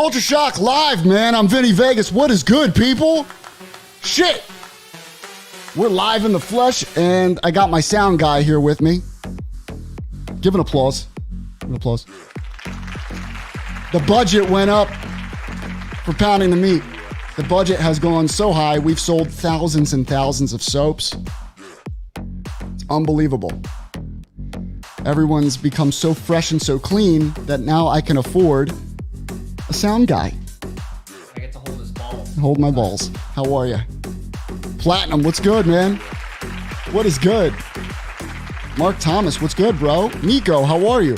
Culture Shock live, man. I'm Vinny Vegas. What is good, people? Shit. We're live in the flesh, and I got my sound guy here with me. Give an applause. Give an applause. The budget went up for pounding the meat. The budget has gone so high, we've sold thousands and thousands of soaps. It's unbelievable. Everyone's become so fresh and so clean that now I can afford a sound guy. I get to hold his balls. Hold my balls. How are you? Platinum, what's good, man? What is good? Mark Thomas, what's good, bro? Nico, how are you?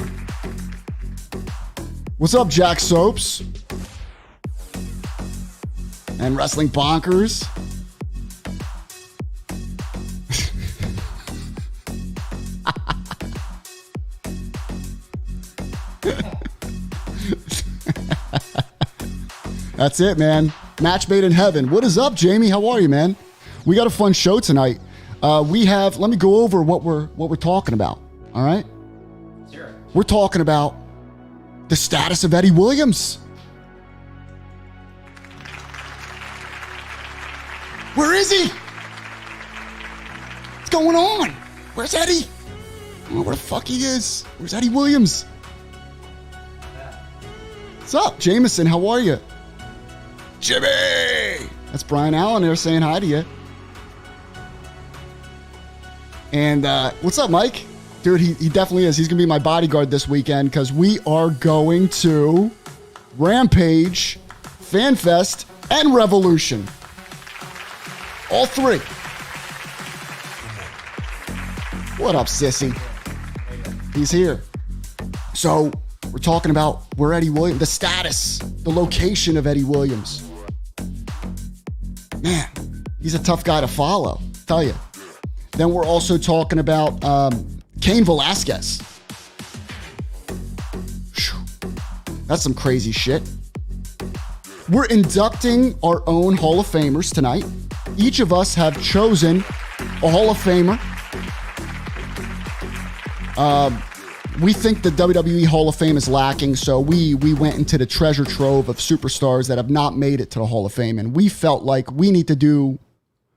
What's up, Jack Soaps? And Wrestling Bonkers. That's it, man. Match made in heaven. What is up, Jamie? How are you, man? We got a fun show tonight. Let me go over what we're talking about. All right? Sure. We're talking about the status of Eddie Williams. Where is he? What's going on? Where's Eddie? I don't know where the fuck he is. Where's Eddie Williams? What's up, Jameson? How are you? Jimmy! That's Brian Allen there saying hi to you. And what's up, Mike? Dude, he definitely is. He's going to be my bodyguard this weekend because we are going to Rampage, FanFest, and Revolution. All three. What up, sissy? He's here. So we're talking about where Eddie Williams, the status, the location of Eddie Williams. Man, he's a tough guy to follow, tell you. Then we're also talking about Cain Velasquez. That's some crazy shit. We're inducting our own Hall of Famers tonight. Each of us have chosen a Hall of Famer. We think the WWE Hall of Fame is lacking, so we went into the treasure trove of superstars that have not made it to the Hall of Fame, and we felt like we need to do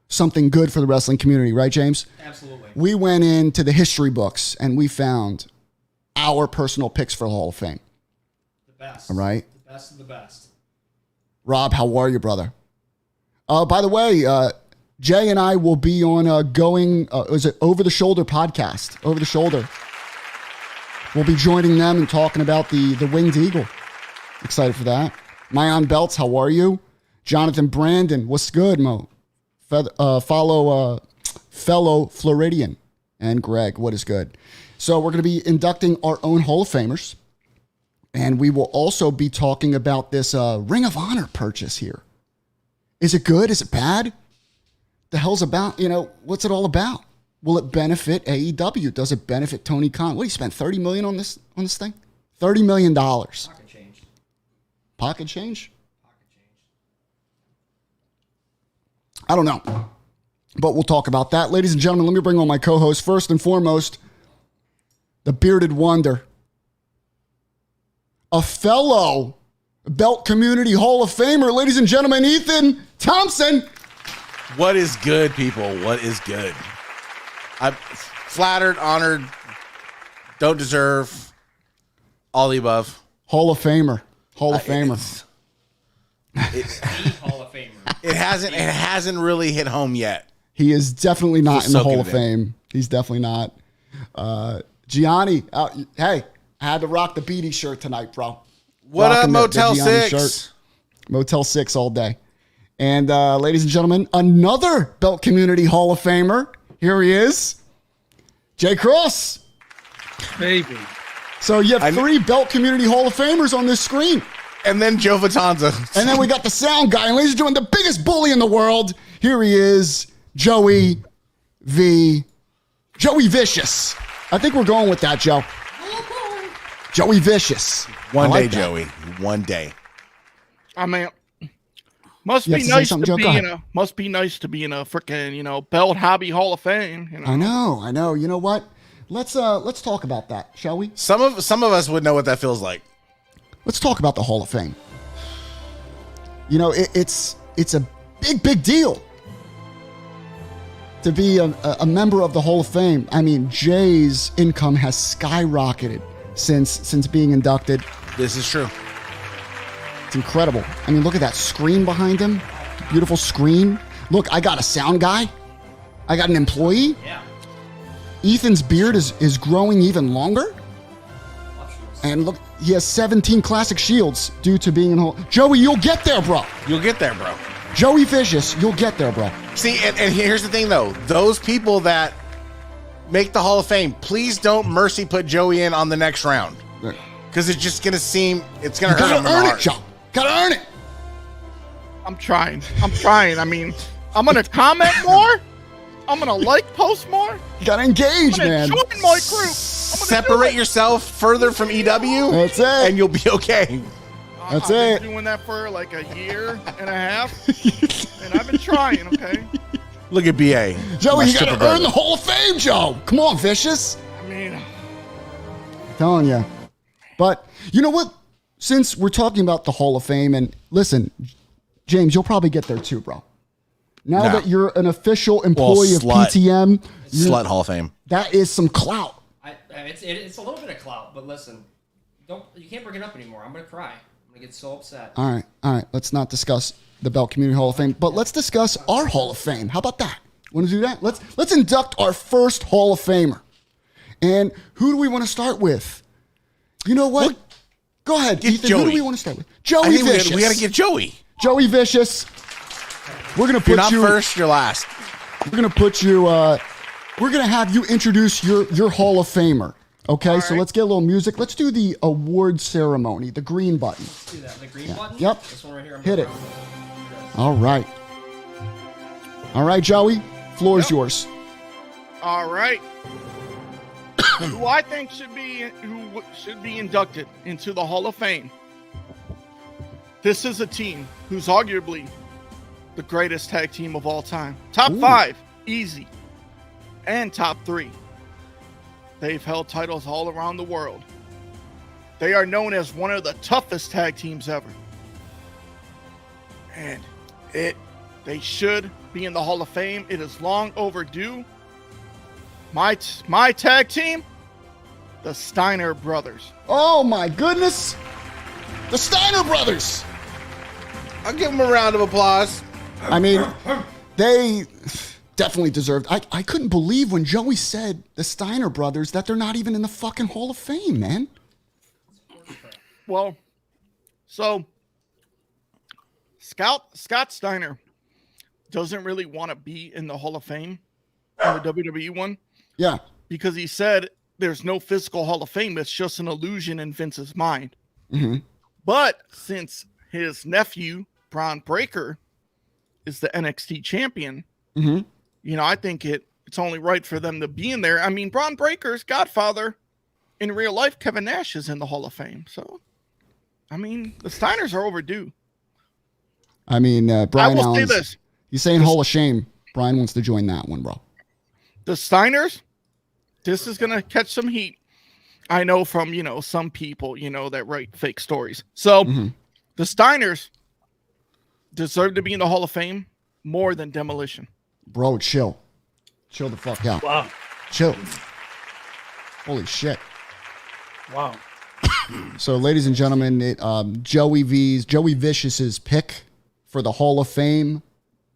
something good for the wrestling community, right, James? Absolutely. We went into the history books, and we found our personal picks for the Hall of Fame. The best. All right? The best of the best. Rob, how are you, brother? By the way, Jay and I will be on is it Over the Shoulder podcast? Over the Shoulder. We'll be joining them and talking about the Winged Eagle. Excited for that. Mayan Belts, how are you? Jonathan Brandon, what's good, Mo? Fellow Floridian. And Greg, what is good? So we're going to be inducting our own Hall of Famers. And we will also be talking about this Ring of Honor purchase here. Is it good? Is it bad? The hell's about, what's it all about? Will it benefit AEW? Does it benefit Tony Khan? What, he spent $30 million on this thing? $30 million. Pocket change. Pocket change? Pocket change. I don't know. But we'll talk about that. Ladies and gentlemen, let me bring on my co-host. First and foremost, the bearded wonder. A fellow Belt Community Hall of Famer. Ladies and gentlemen, Ethan Thompson. What is good, people? What is good? I'm flattered, honored, don't deserve all the above. Hall of Famer. Hall of Famer. The Hall of Famer. It hasn't really hit home yet. He is definitely not in the Hall of in. Fame. He's definitely not. Gianni, hey, I had to rock the Beatty shirt tonight, bro. What Rocking up, Motel Gianni 6? shirt. Motel 6 all day. And ladies and gentlemen, another Belt Community Hall of Famer. Here he is, Jay Cross. Baby. So you have three Belt Community Hall of Famers on this screen. And then Joe Vitanza. And then we got the sound guy. And ladies and gentlemen, the biggest bully in the world. Here he is, Joey Vicious. I think we're going with that, Joe. Joey Vicious. One day, like that. Joey. One day. I mean, must You be have to say nice something, to Joe? be Go in a must be nice to be in a freaking Belt Hobby Hall of Fame. I know. You know what? Let's talk about that, shall we? Some of us would know what that feels like. Let's talk about the Hall of Fame. You know, it's a big deal to be a member of the Hall of Fame. I mean, Jay's income has skyrocketed since being inducted. This is true. It's incredible. I mean, look at that screen behind him. Beautiful screen. Look, I got a sound guy. I got an employee. Yeah. Ethan's beard is growing even longer. And look, he has 17 classic shields due to being in Hall. Joey, you'll get there, bro. You'll get there, bro. Joey Vicious, you'll get there, bro. See, and here's the thing, though. Those people that make the Hall of Fame, please don't mercy put Joey in on the next round. Because it's just going to seem, it's going to hurt him in the earn heart. it, Joe. Gotta earn it. I'm trying. I mean, I'm going to comment more. I'm going to like post more. You gotta engage, man. Join my group. Separate yourself further from EW. That's it. And you'll be okay. That's I've it. been doing that for like a year and a half. And I've been trying, okay? Look at BA. Joey, My you stripper gotta brother. earn the Hall of Fame, Joe. Come on, Vicious. I mean, Telling you. But you know what? Since we're talking about the Hall of Fame, and listen, James, you'll probably get there too, bro. Now No. that you're an official employee slut. of PTM, Slut Hall of Fame. that is some clout. It's a little bit of clout, but listen, you can't bring it up anymore. I'm gonna cry. I'm gonna get so upset. All right. Let's not discuss the Belt Community Hall of Fame, but let's discuss our Hall of Fame. How about that? Want to do that? Let's induct our first Hall of Famer. And who do we want to start with? You know what? Look, Go ahead, get Ethan. Joey. Who do we want to start with? I Joey think Vicious. we got to get Joey. Joey Vicious. We're gonna If you're put not you first, you're last. We're gonna put you. We're gonna have you introduce your Hall of Famer. Okay, so right. let's get a little music. Let's do the award ceremony. The green button. Do that. The green button. Yep. This one right here. I'm Hit gonna it. round All right. All right, Joey. Floor is yours. all right. Who I think should be inducted into the Hall of Fame. This is a team who's arguably the greatest tag team of all time. Top Ooh. 5, easy. And top 3. They've held titles all around the world. They are known as one of the toughest tag teams ever. And they should be in the Hall of Fame. It is long overdue. My tag team, the Steiner brothers. Oh my goodness, the Steiner brothers. I'll give him a round of applause. I mean, they definitely deserved. I couldn't believe when Joey said the Steiner brothers that they're not even in the fucking Hall of Fame, man. Well, so Scott Steiner doesn't really want to be in the Hall of Fame, in the WWE one, Yeah. because he said there's no physical Hall of Fame. It's just an illusion in Vince's mind. Mm-hmm. But since his nephew, Braun Breaker, is the NXT champion, Mm-hmm. you know, I think it's only right for them to be in there. I mean, Braun Breaker's godfather in real life, Kevin Nash, is in the Hall of Fame. So, I mean, the Steiners are overdue. I mean, Brian I will say Allen's. this. He's saying Hall of Shame. Brian wants to join that one, bro. The Steiners, this is going to catch some heat. I know from, some people, that write fake stories. So, the Steiners deserve to be in the Hall of Fame more than Demolition. Bro, chill. Chill the fuck out. Wow. Chill. Holy shit. Wow. So, ladies and gentlemen, Joey Vicious's pick for the Hall of Fame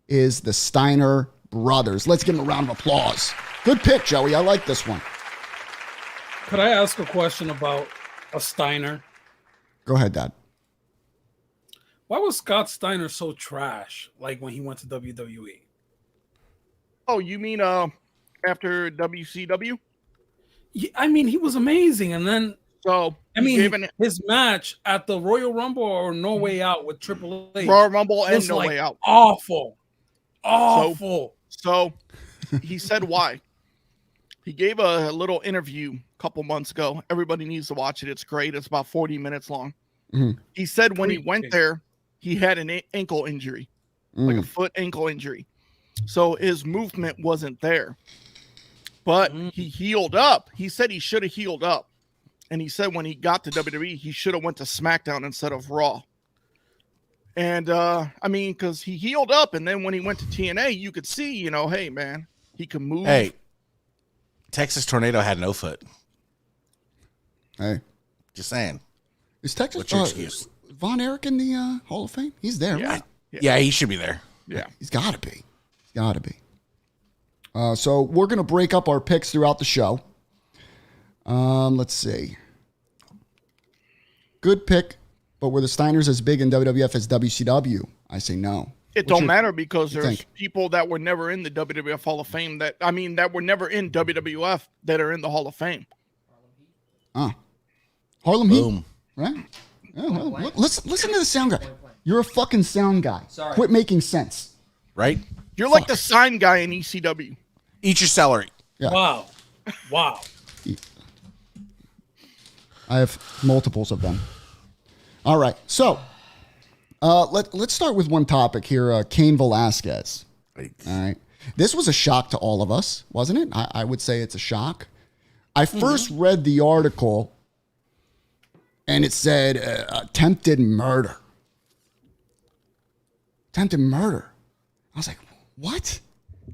is the Steiner brothers. Let's give them a round of applause. Good pick, Joey. I like this one. Could I ask a question about a Steiner? Go ahead, Dad. Why was Scott Steiner so trash, like when he went to WWE? Oh, you mean after WCW? I mean, he was amazing. And then, So, I mean, his match at the Royal Rumble or No Way Out with Triple H Royal Rumble and was No like Way Out. awful. Awful. So he said why. He gave a little interview a couple months ago. Everybody needs to watch it. It's great. It's about 40 minutes long. Mhm. He said when he went there, he had an ankle injury, like a foot ankle injury. So his movement wasn't there. But he healed up. He said he should have healed up. And he said when he got to WWE, he should have went to SmackDown instead of Raw. And I mean, because he healed up, and then when he went to TNA, you could see, you know, hey man, he can move. Hey, Texas Tornado had no foot. Hey, Just saying. is Texas What's your excuse? Von Erich in the Hall of Fame? He's there, Yeah. right? Yeah, he should be there. Yeah. He's got to be. He's got to be. So we're going to break up our picks throughout the show. Let's see. Good pick, but were the Steiners as big in WWF as WCW? I say no. It don't matter because there's think? people that were never in the WWF Hall of Fame that were never in WWF that are in the Hall of Fame. Harlem Heat, Boom. right? Yeah, well, listen to the sound guy. You're a fucking sound guy. Sorry. Quit making sense. Right? You're like the sign guy in ECW. Eat your celery. Yeah. Wow. I have multiples of them. All right, so let's start with one topic here. Cain Velasquez. All right, this was a shock to all of us, wasn't it? I would say it's a shock. I first read the article, and it said attempted murder. Attempted murder. I was like, what?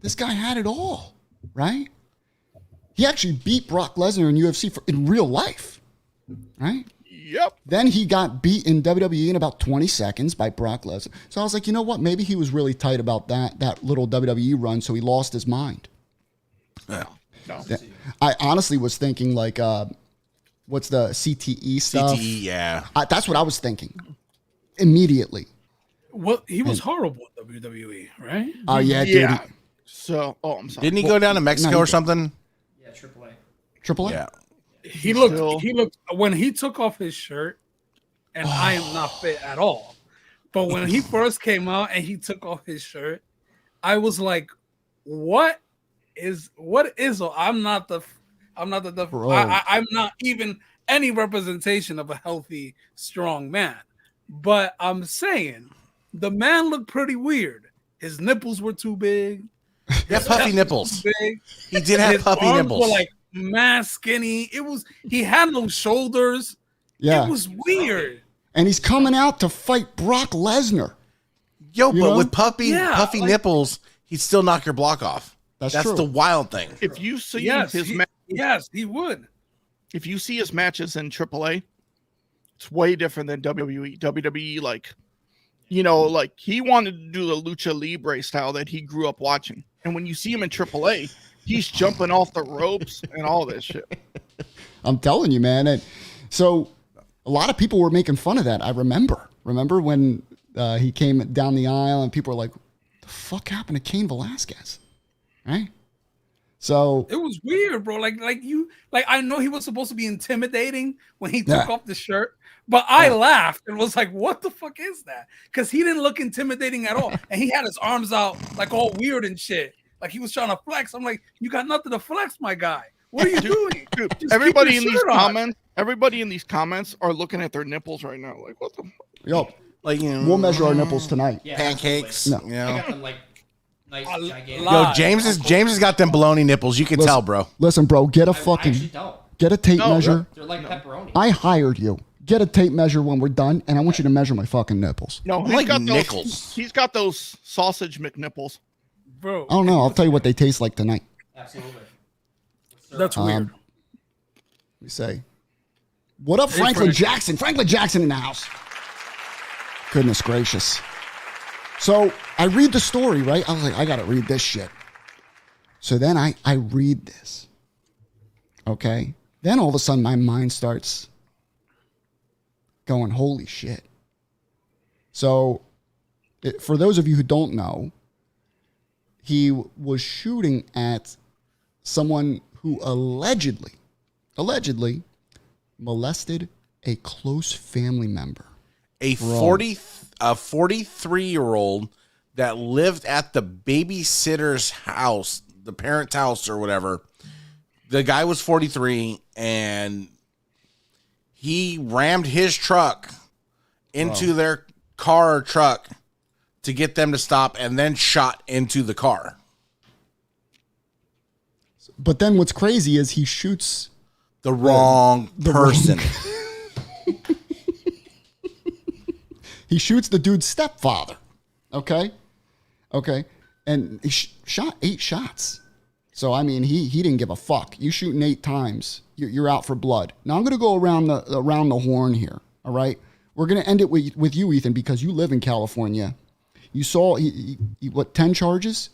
This guy had it all, right? He actually beat Brock Lesnar in UFC in real life, right? Yep. Then he got beat in WWE in about 20 seconds by Brock Lesnar. So I was like, you know what? Maybe he was really tight about that little WWE run, so he lost his mind. No. I honestly was thinking like, what's the CTE stuff? CTE, yeah. That's what I was thinking immediately. Well, he was horrible at WWE, right? Oh, yeah, Yeah. dude. So, I'm sorry. Didn't he go down to Mexico no, or something? Yeah, AAA. Triple A? Yeah. He looked when he took off his shirt, and I am not fit at all. But when he first came out and he took off his shirt, I was like, what is I'm not I'm not even any representation of a healthy, strong man. But I'm saying the man looked pretty weird. His nipples were too big. He had puffy nipples. Big. He did have His puffy arms nipples. were like mad skinny. He had no shoulders. Yeah. It was weird. And he's coming out to fight Brock Lesnar. Yo, but know? with puffy Yeah, nipples, he'd still knock your block off. That's That's true. the wild thing. If you see Yes, he would. if you see his matches in AAA, it's way different than WWE. WWE, like, you know, like he wanted to do the lucha libre style that he grew up watching. And when you see him in AAA, he's jumping off the ropes and all this shit. I'm telling you, man. And so a lot of people were making fun of that. I remember when he came down the aisle and people were like, the fuck happened to Cain Velasquez? Right? So It was weird, bro. Like I know he was supposed to be intimidating when he took off the shirt, but I laughed and was like, what the fuck is that? Because he didn't look intimidating at all. And he had his arms out like all weird and shit. Like he was trying to flex. I'm like, you got nothing to flex, my guy. What are you doing? Dude, Just everybody keep in your these shirt on. comments are looking at their nipples right now. Like, what the fuck? yo, Like, you know, we'll measure our nipples tonight. Yeah, pancakes. absolutely. You I know. got them like nice, gigantic. Yo, James has got them baloney nipples. You can tell, bro. Listen, bro, get a I fucking actually don't. get a tape measure. They're like pepperoni. I hired you. Get a tape measure when we're done, and I want you to measure my fucking nipples. No, Like nickels. He's got those sausage McNipples. Bro. I don't know. I'll tell you what they taste like tonight. Absolutely. That's weird. We say, what up, Franklin Jackson? Franklin Jackson in the house. Goodness gracious. So I read the story, right? I was like, I got to read this shit. So then I read this. Okay. Then all of a sudden my mind starts going, holy shit. So for those of you who don't know, he was shooting at someone who allegedly molested a close family member. A 43-year-old that lived at the babysitter's house, the parent's house or whatever. The guy was 43 and he rammed his truck into their car or truck to get them to stop and then shot into the car. But then what's crazy is he shoots The wrong person. He shoots the dude's stepfather. Okay. And he shot 8 shots. So, I mean, he didn't give a fuck. You shooting 8 times, you're out for blood. Now, I'm going to go around the horn here, all right? We're going to end it with you, Ethan, because you live in California. You saw, what, 10 charges?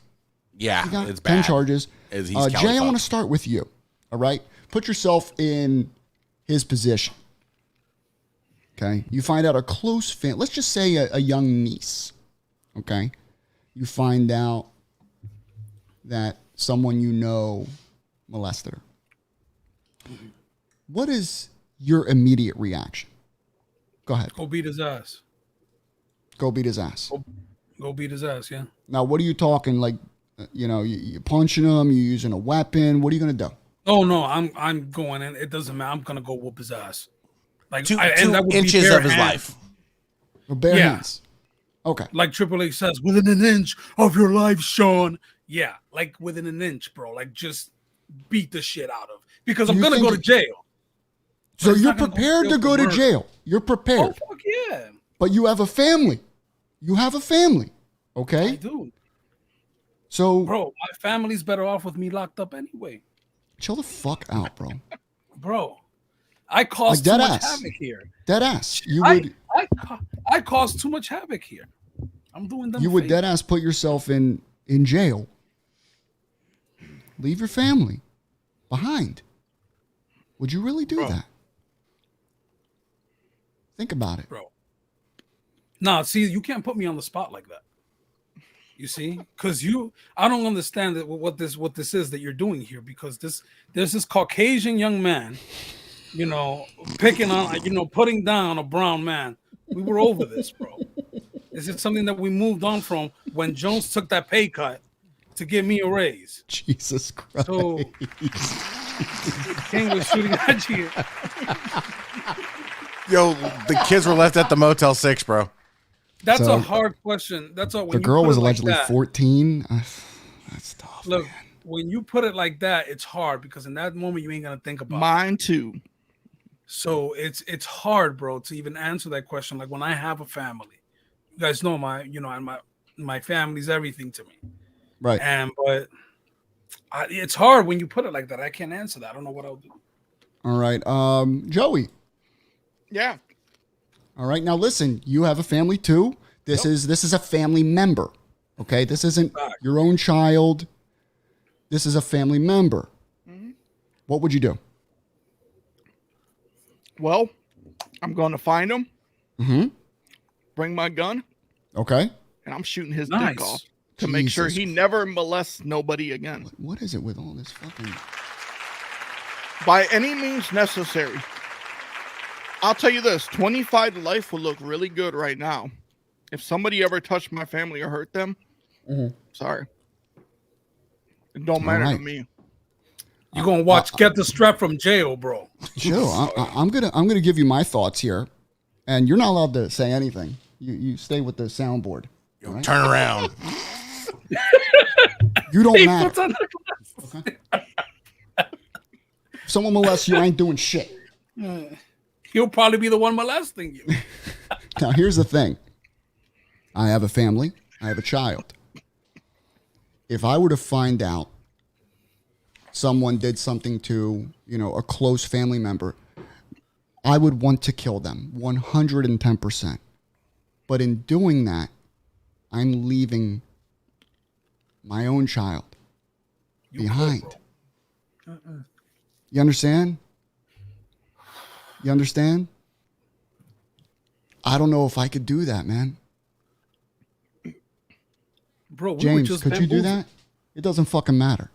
Yeah, it's 10 bad. charges. Jay, I want to start with you, all right? Put yourself in his position, okay? You find out a close family, let's just say a young niece, okay? You find out that someone you know molested her. What is your immediate reaction? Go ahead. Go beat his ass. Go beat his ass. Go beat his ass, yeah. Now, what are you talking? Like, you punching him? You using a weapon? What are you gonna do? Oh no, I'm going in. It doesn't matter. I'm gonna go whoop his ass. Like 2 that would be inches bare of his hands. life. Or bare Yeah. hands. Okay. Like Triple H says, within an inch of your life, Sean. Yeah, like within an inch, bro. Like just beat the shit out of. Because I'm gonna go to jail. So he's you're not gonna prepared go to go to murder. jail. You're prepared. Oh fuck yeah, But you have a family. You have a family. I Okay. do, So bro. My family's better off with me locked up anyway, chill the fuck out, bro. bro. I cause Like too dead much ass. havoc here. Dead ass. You would I cause too much havoc here. I'm doing them. you would favors. dead ass put yourself in jail. Leave your family behind. Would you really do Bro. that? Think about it. bro. Nah, see, you can't put me on the spot like that. You see, because I don't understand that what this is that you're doing here. Because there's this Caucasian young man, picking on, putting down a brown man. We were over this, bro. This is something that we moved on from when Jones took that pay cut to give me a raise. Jesus Christ. So King was shooting at you. Yo, the kids were left at the Motel 6, bro. That's So, a hard question. That's all. When The you girl put was it like allegedly that- 14. That's tough. Look, man. when you put it like that, it's hard because in that moment you ain't gonna think about it. Mine too. So it's hard, bro, to even answer that question. Like when I have a family, you guys know my family's everything to me. Right. But it's hard when you put it like that. I can't answer that. I don't know what I'll do. All right. Joey. Yeah. All right. Now listen, you have a family too. This is a family member. Okay. This isn't your own child. This is a family member. Mm-hmm. What would you do? Well, I'm going to find him, Mm-hmm. bring my gun, Okay. and I'm shooting his Nice. dick off to make sure Jesus he never molests nobody again. What is it with all this fucking... By any means necessary. I'll tell you this, 25 to life will look really good right now. If somebody ever touched my family or hurt them, sorry. It don't matter right. to me. You're gonna watch Get the Strap from jail, bro. Chill. I'm gonna give you my thoughts here, and you're not allowed to say anything. You stay with the soundboard. Yo, right? turn around. You don't He matter. puts on the If someone molests you, I ain't doing shit. He'll probably be the one molesting you. Now here's the thing. I have a family. I have a child. If I were to find out someone did something to, a close family member, I would want to kill them 110%. But in doing that, I'm leaving my own child behind. You understand? You understand? I don't know if I could do that, man. Bro, we were James, just could you do bamboozled. that? It doesn't fucking matter.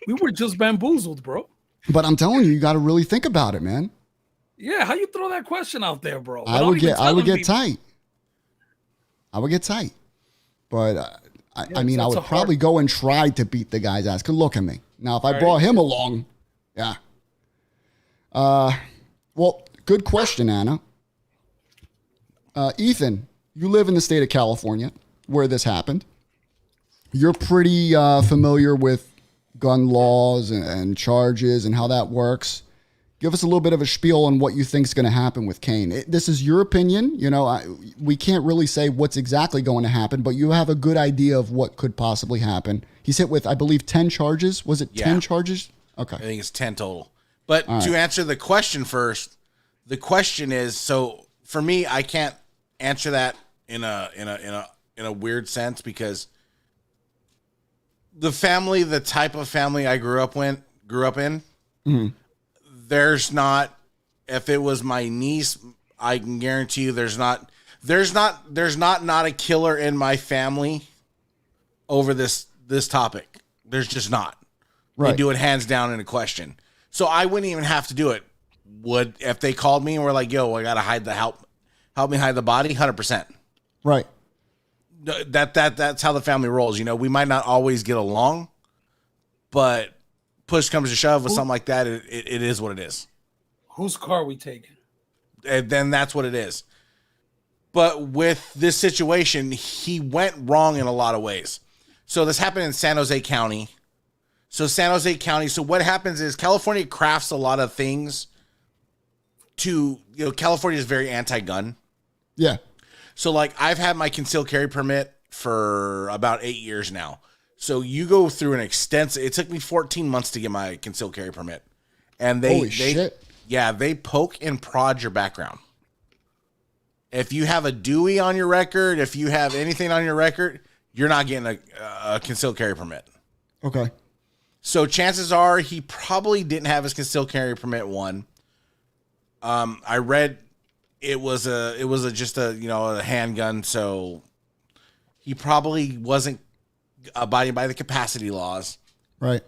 We were just bamboozled, bro. But I'm telling you got to really think about it, man. Yeah, how you throw that question out there, bro? I would get tight. I would get tight. But I mean, I that's would a probably hard- go and try to beat the guy's ass. Cause look at me. Now, if I brought him along, yeah. Well, good question, Anna. Ethan, you live in the state of California where this happened. You're pretty familiar with gun laws and charges and how that works. Give us a little bit of a spiel on what you think is going to happen with Cain. This is your opinion. You know, we can't really say what's exactly going to happen, but you have a good idea of what could possibly happen. He's hit with, I believe, 10 charges. Was it 10 charges? Okay. I think it's 10 total. But to answer the question first, the question is, so for me, I can't answer that in a weird sense, because the family, the type of family I grew up in, mm-hmm. There's not, if it was my niece, I can guarantee you there's not a killer in my family over this topic. There's just not. Right. They do it hands down in a question. So I wouldn't even have to do it. Would, if they called me and were like, yo, I got to help me hide the body, 100%. Right. That's how the family rolls. You know, we might not always get along, but push comes to shove with something like that, it is what it is. Whose car are we taking? And then that's what it is. But with this situation, he went wrong in a lot of ways. So this happened in San Jose County. So what happens is California crafts a lot of things to, you know, California is very anti-gun. Yeah. So like I've had my concealed carry permit for about 8 years now. So you go through an extensive, it took me 14 months to get my concealed carry permit. And they poke and prod your background. If you have a Dewey on your record, if you have anything on your record, you're not getting a concealed carry permit. Okay. So chances are he probably didn't have his concealed carry permit one. I read it was just a handgun, so he probably wasn't abiding by the capacity laws. Right.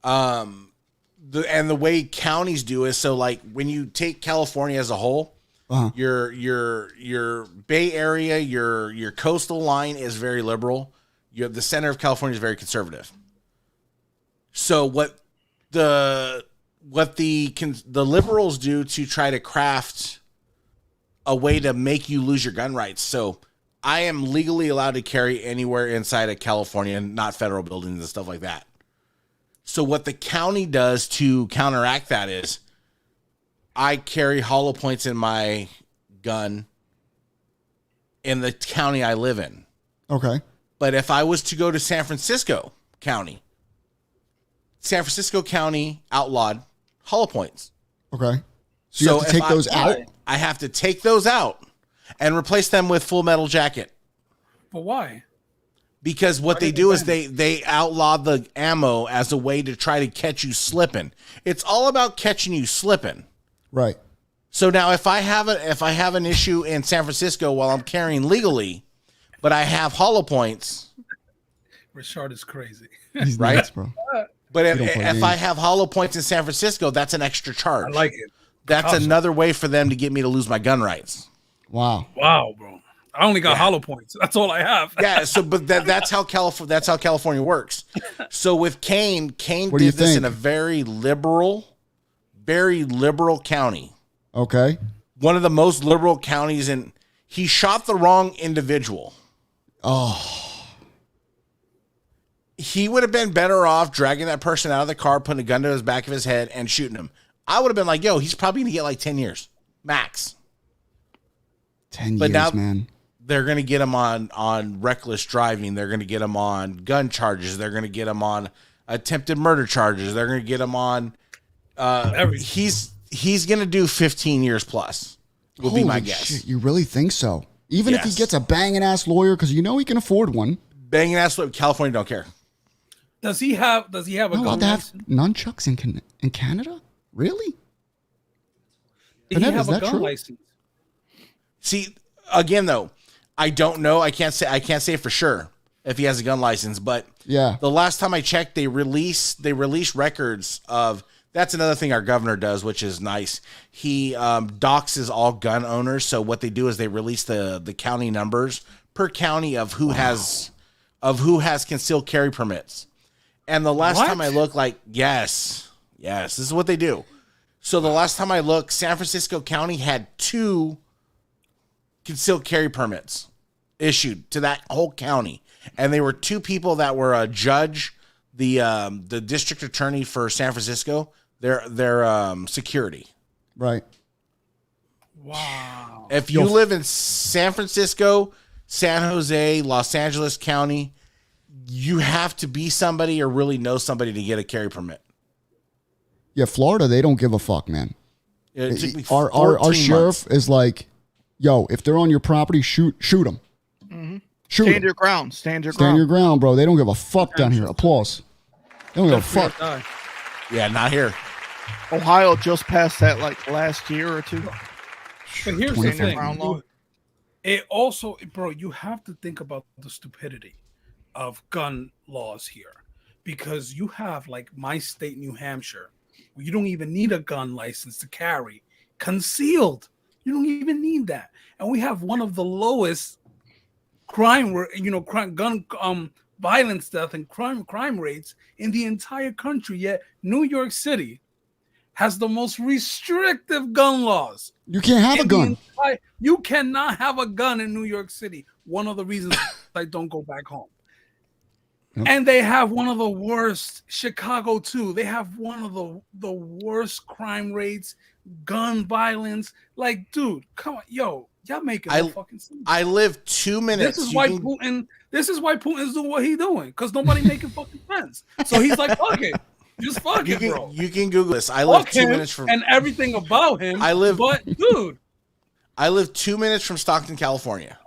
The way counties do is, so like when you take California as a whole, your Bay Area, your coastal line is very liberal. The center of California is very conservative. So what the liberals do to try to craft a way to make you lose your gun rights. So I am legally allowed to carry anywhere inside of California, not federal buildings and stuff like that. So what the county does to counteract that is I carry hollow points in my gun in the county I live in. Okay. But if I was to go to San Francisco County outlawed hollow points. Okay. So you have to take those out? I have to take those out and replace them with Full Metal Jacket. But why? Because what they do is they outlaw the ammo as a way to try to catch you slipping. It's all about catching you slipping. Right. So now if I have an issue in San Francisco while I'm carrying legally, but I have hollow points. Richard is crazy. He's right, nuts, bro. But if I have hollow points in San Francisco, that's an extra charge. I like it. That's another way for them to get me to lose my gun rights. Wow, bro. I only got hollow points. That's all I have. Yeah. So, but that's how California works. So with Cain did this in a very liberal county. Okay. One of the most liberal counties, and he shot the wrong individual. Oh. He would have been better off dragging that person out of the car, putting a gun to his back of his head, and shooting him. I would have been like, yo, he's probably going to get like 10 years. Max. 10 but years, now, man. They're going to get him on reckless driving. They're going to get him on gun charges. They're going to get him on attempted murder charges. They're going to get him on he's going to do 15 years plus. Will be my guess. Shit, you really think so? Even if he gets a banging ass lawyer, because you know he can afford one. Banging ass lawyer, California don't care. Does he have a gun license? Nunchucks in Canada? Really? Did he have a gun license? See, again though, I don't know. I can't say for sure if he has a gun license, but yeah. The last time I checked, they released records of. That's another thing our governor does, which is nice. He doxes all gun owners. So what they do is they release the county numbers per county of who has concealed carry permits. And the last time I looked, yes, this is what they do. So the last time I looked, San Francisco County had 2 concealed carry permits issued to that whole county. And they were 2 people that were a judge, the district attorney for San Francisco, their security. Right. Wow. If you live in San Francisco, San Jose, Los Angeles County, you have to be somebody or really know somebody to get a carry permit. Yeah, Florida, they don't give a fuck, man. It took me Our 14 sheriff months. is like, yo, if they're on your property, shoot them. Mm-hmm. Shoot Stand 'em. your ground. Stand your Stand ground. your ground, bro. They don't give a fuck down here. Applause. They don't give a fuck. Yeah, not here. Ohio just passed that like last year or two. But here's the 24. Stand your thing. ground law. It also, bro, you have to think about the stupidity of gun laws here, because you have like my state, New Hampshire, where you don't even need a gun license to carry concealed. You don't even need that, and we have one of the lowest gun violence, death, and crime rates in the entire country. Yet New York City has the most restrictive gun laws. You can't have a gun. You cannot have a gun in New York City. One of the reasons I don't go back home. Yep. And they have one of the worst, Chicago too. They have one of the worst crime rates, gun violence. Like, dude, come on, yo, y'all making no fucking sense. I live 2 minutes. This is why Putin's doing what he's doing, because nobody making fucking sense. So he's like, fuck it. Just fuck it, bro. You can Google this. I live Fuck 2 him minutes from and everything about him. But dude, I live 2 minutes from Stockton, California.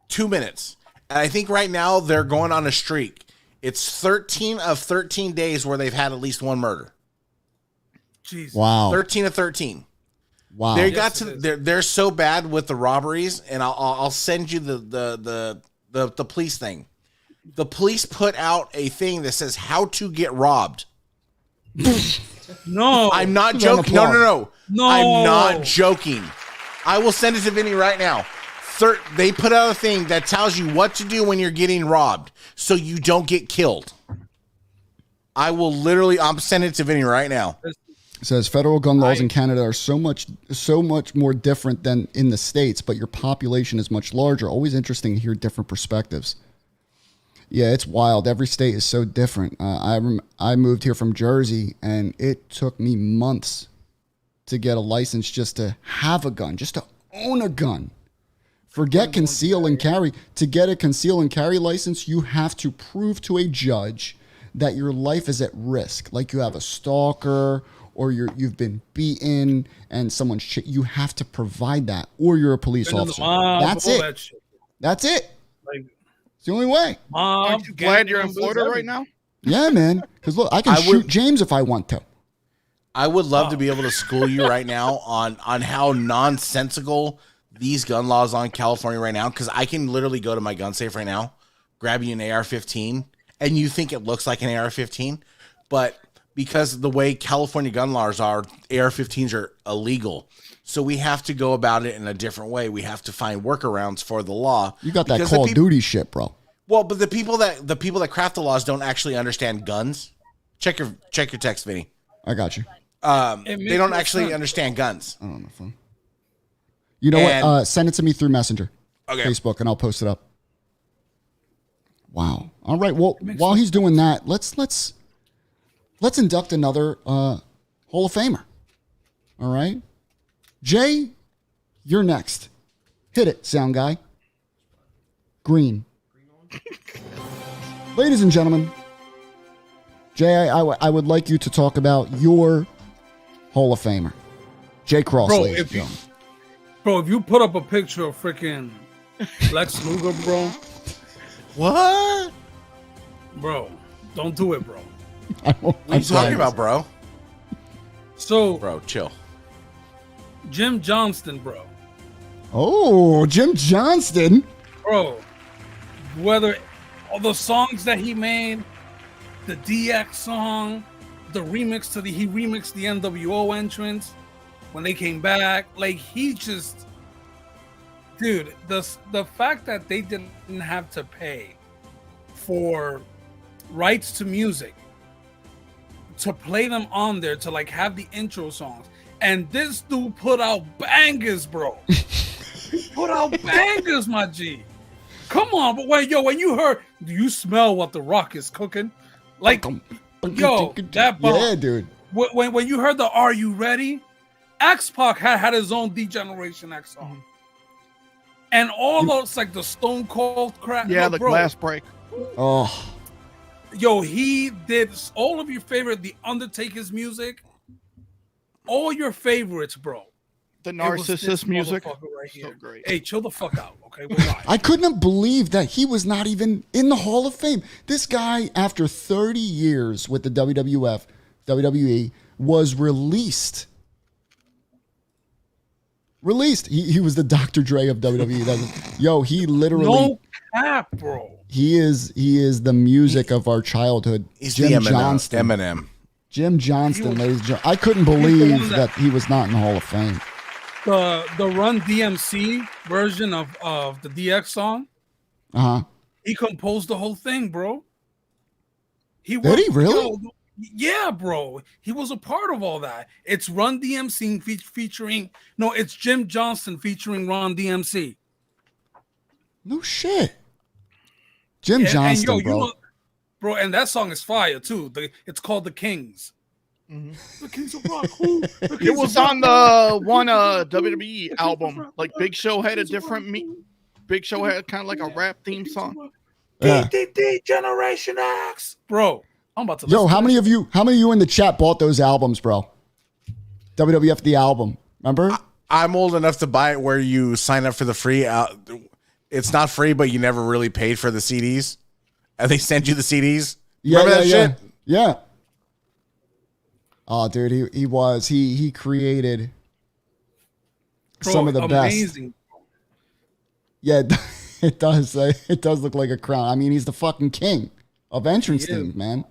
2 minutes. And I think right now they're going on a streak. It's 13 of 13 days where they've had at least one murder. Jesus. Wow. 13 of 13. Wow. They're so bad with the robberies, and I'll send you the police thing. The police put out a thing that says how to get robbed. No, I'm not joking. No. I'm not joking. I will send it to Vinny right now. They put out a thing that tells you what to do when you're getting robbed so you don't get killed. I'm sending it to Vinny right now. It says federal gun laws in Canada are so much more different than in the States, but your population is much larger. Always interesting to hear different perspectives. Yeah, it's wild. Every state is so different. I moved here from Jersey, and it took me months to get a license just to have a gun, just to own a gun. Forget conceal and carry. To get a conceal and carry license, you have to prove to a judge that your life is at risk, like you have a stalker or you've been beaten and you have to provide that, or you're a police officer. That's it. That's it. It's the only way. Aren't you glad you're in Florida right now? Yeah, man. Because look, I can shoot James if I want to. I would love to be able to school you right now on how nonsensical these gun laws on California right now, because I can literally go to my gun safe right now, grab you an AR-15, and you think it looks like an AR-15, but because the way California gun laws are, AR-15s are illegal. So we have to go about it in a different way. We have to find workarounds for the law. You got that Call of Duty shit, bro. Well, but the people that craft the laws don't actually understand guns. Check your text, Vinny. I got you. They don't actually understand guns. I don't know. Phone. You know what? Send it to me through Messenger, Facebook, and I'll post it up. Wow. All right. Well, while he's doing that, let's induct another Hall of Famer. All right, Jay, you're next. Hit it, sound guy. Green. Ladies and gentlemen, Jay, I would like you to talk about your Hall of Famer, Jay Cross. Bro, if you put up a picture of freaking Lex Luger, bro. What? Bro, don't do it, bro. What are you talking about, bro? So, bro, chill. Jim Johnston, bro. Oh, Jim Johnston. Bro, whether all the songs that he made, the DX song, the remix he remixed the NWO entrance when they came back, like he just, dude, the fact that they didn't have to pay for rights to music to play them on there, to like have the intro songs, and this dude put out bangers, bro. He put out bangers, my G. Come on, but when you heard, do you smell what the Rock is cooking? Like, yo, that bomb. Yeah, dude. when you heard the "Are You Ready," X-Pac had his own D-Generation X song, and all those like the Stone Cold crap. Yeah, the glass break. Oh, Yo, he did all of your favorite, the Undertaker's music, all your favorites, bro. The It was this Narcissus music. motherfucker right here. So great. Hey, chill the fuck out, okay? We're live. I couldn't believe that he was not even in the Hall of Fame. This guy, after 30 years with the WWE, was released. He was the Dr. Dre of WWE. Yo, he literally. No cap, bro. He is the music of our childhood. He's Jim the Johnston. Eminem. Jim Johnston, ladies and gentlemen. I couldn't believe that he was not in the Hall of Fame. The Run DMC version of the DX song, he composed the whole thing, bro. Did he really? Yo, yeah, bro. He was a part of all that. It's Run DMC featuring. No, it's Jim Johnston featuring Run DMC. No shit. Jim Johnston, and bro. You know, bro, and that song is fire too. It's called The Kings. The Kings of Rock. It was on the one WWE album. Like Big Show had a different Big Show had kind of like a rap theme song. DDD Generation X, bro. I'm about to. Yo, how many of you in the chat bought those albums, bro? WWF the album, remember? I'm old enough to buy it where you sign up for the free. It's not free, but you never really paid for the CDs, and they send you the CDs. Remember that shit? Yeah. Oh, dude, he created some of the amazing. best. Yeah, it does. It does look like a crown. I mean, he's the fucking king of entrance themes, man.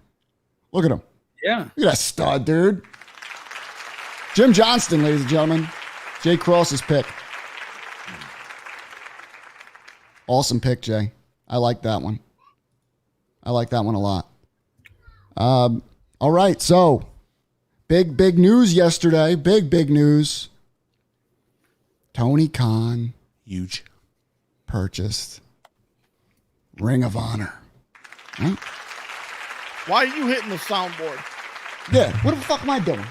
Look at him. Yeah. Look at that stud, dude. Jim Johnston, ladies and gentlemen. Jay Cross's pick. Awesome pick, Jay. I like that one. I like that one a lot. All right, so big news yesterday. Big news. Tony Khan Huge. purchased Ring of Honor. Right? Why are you hitting the soundboard? Yeah, what the fuck am I doing?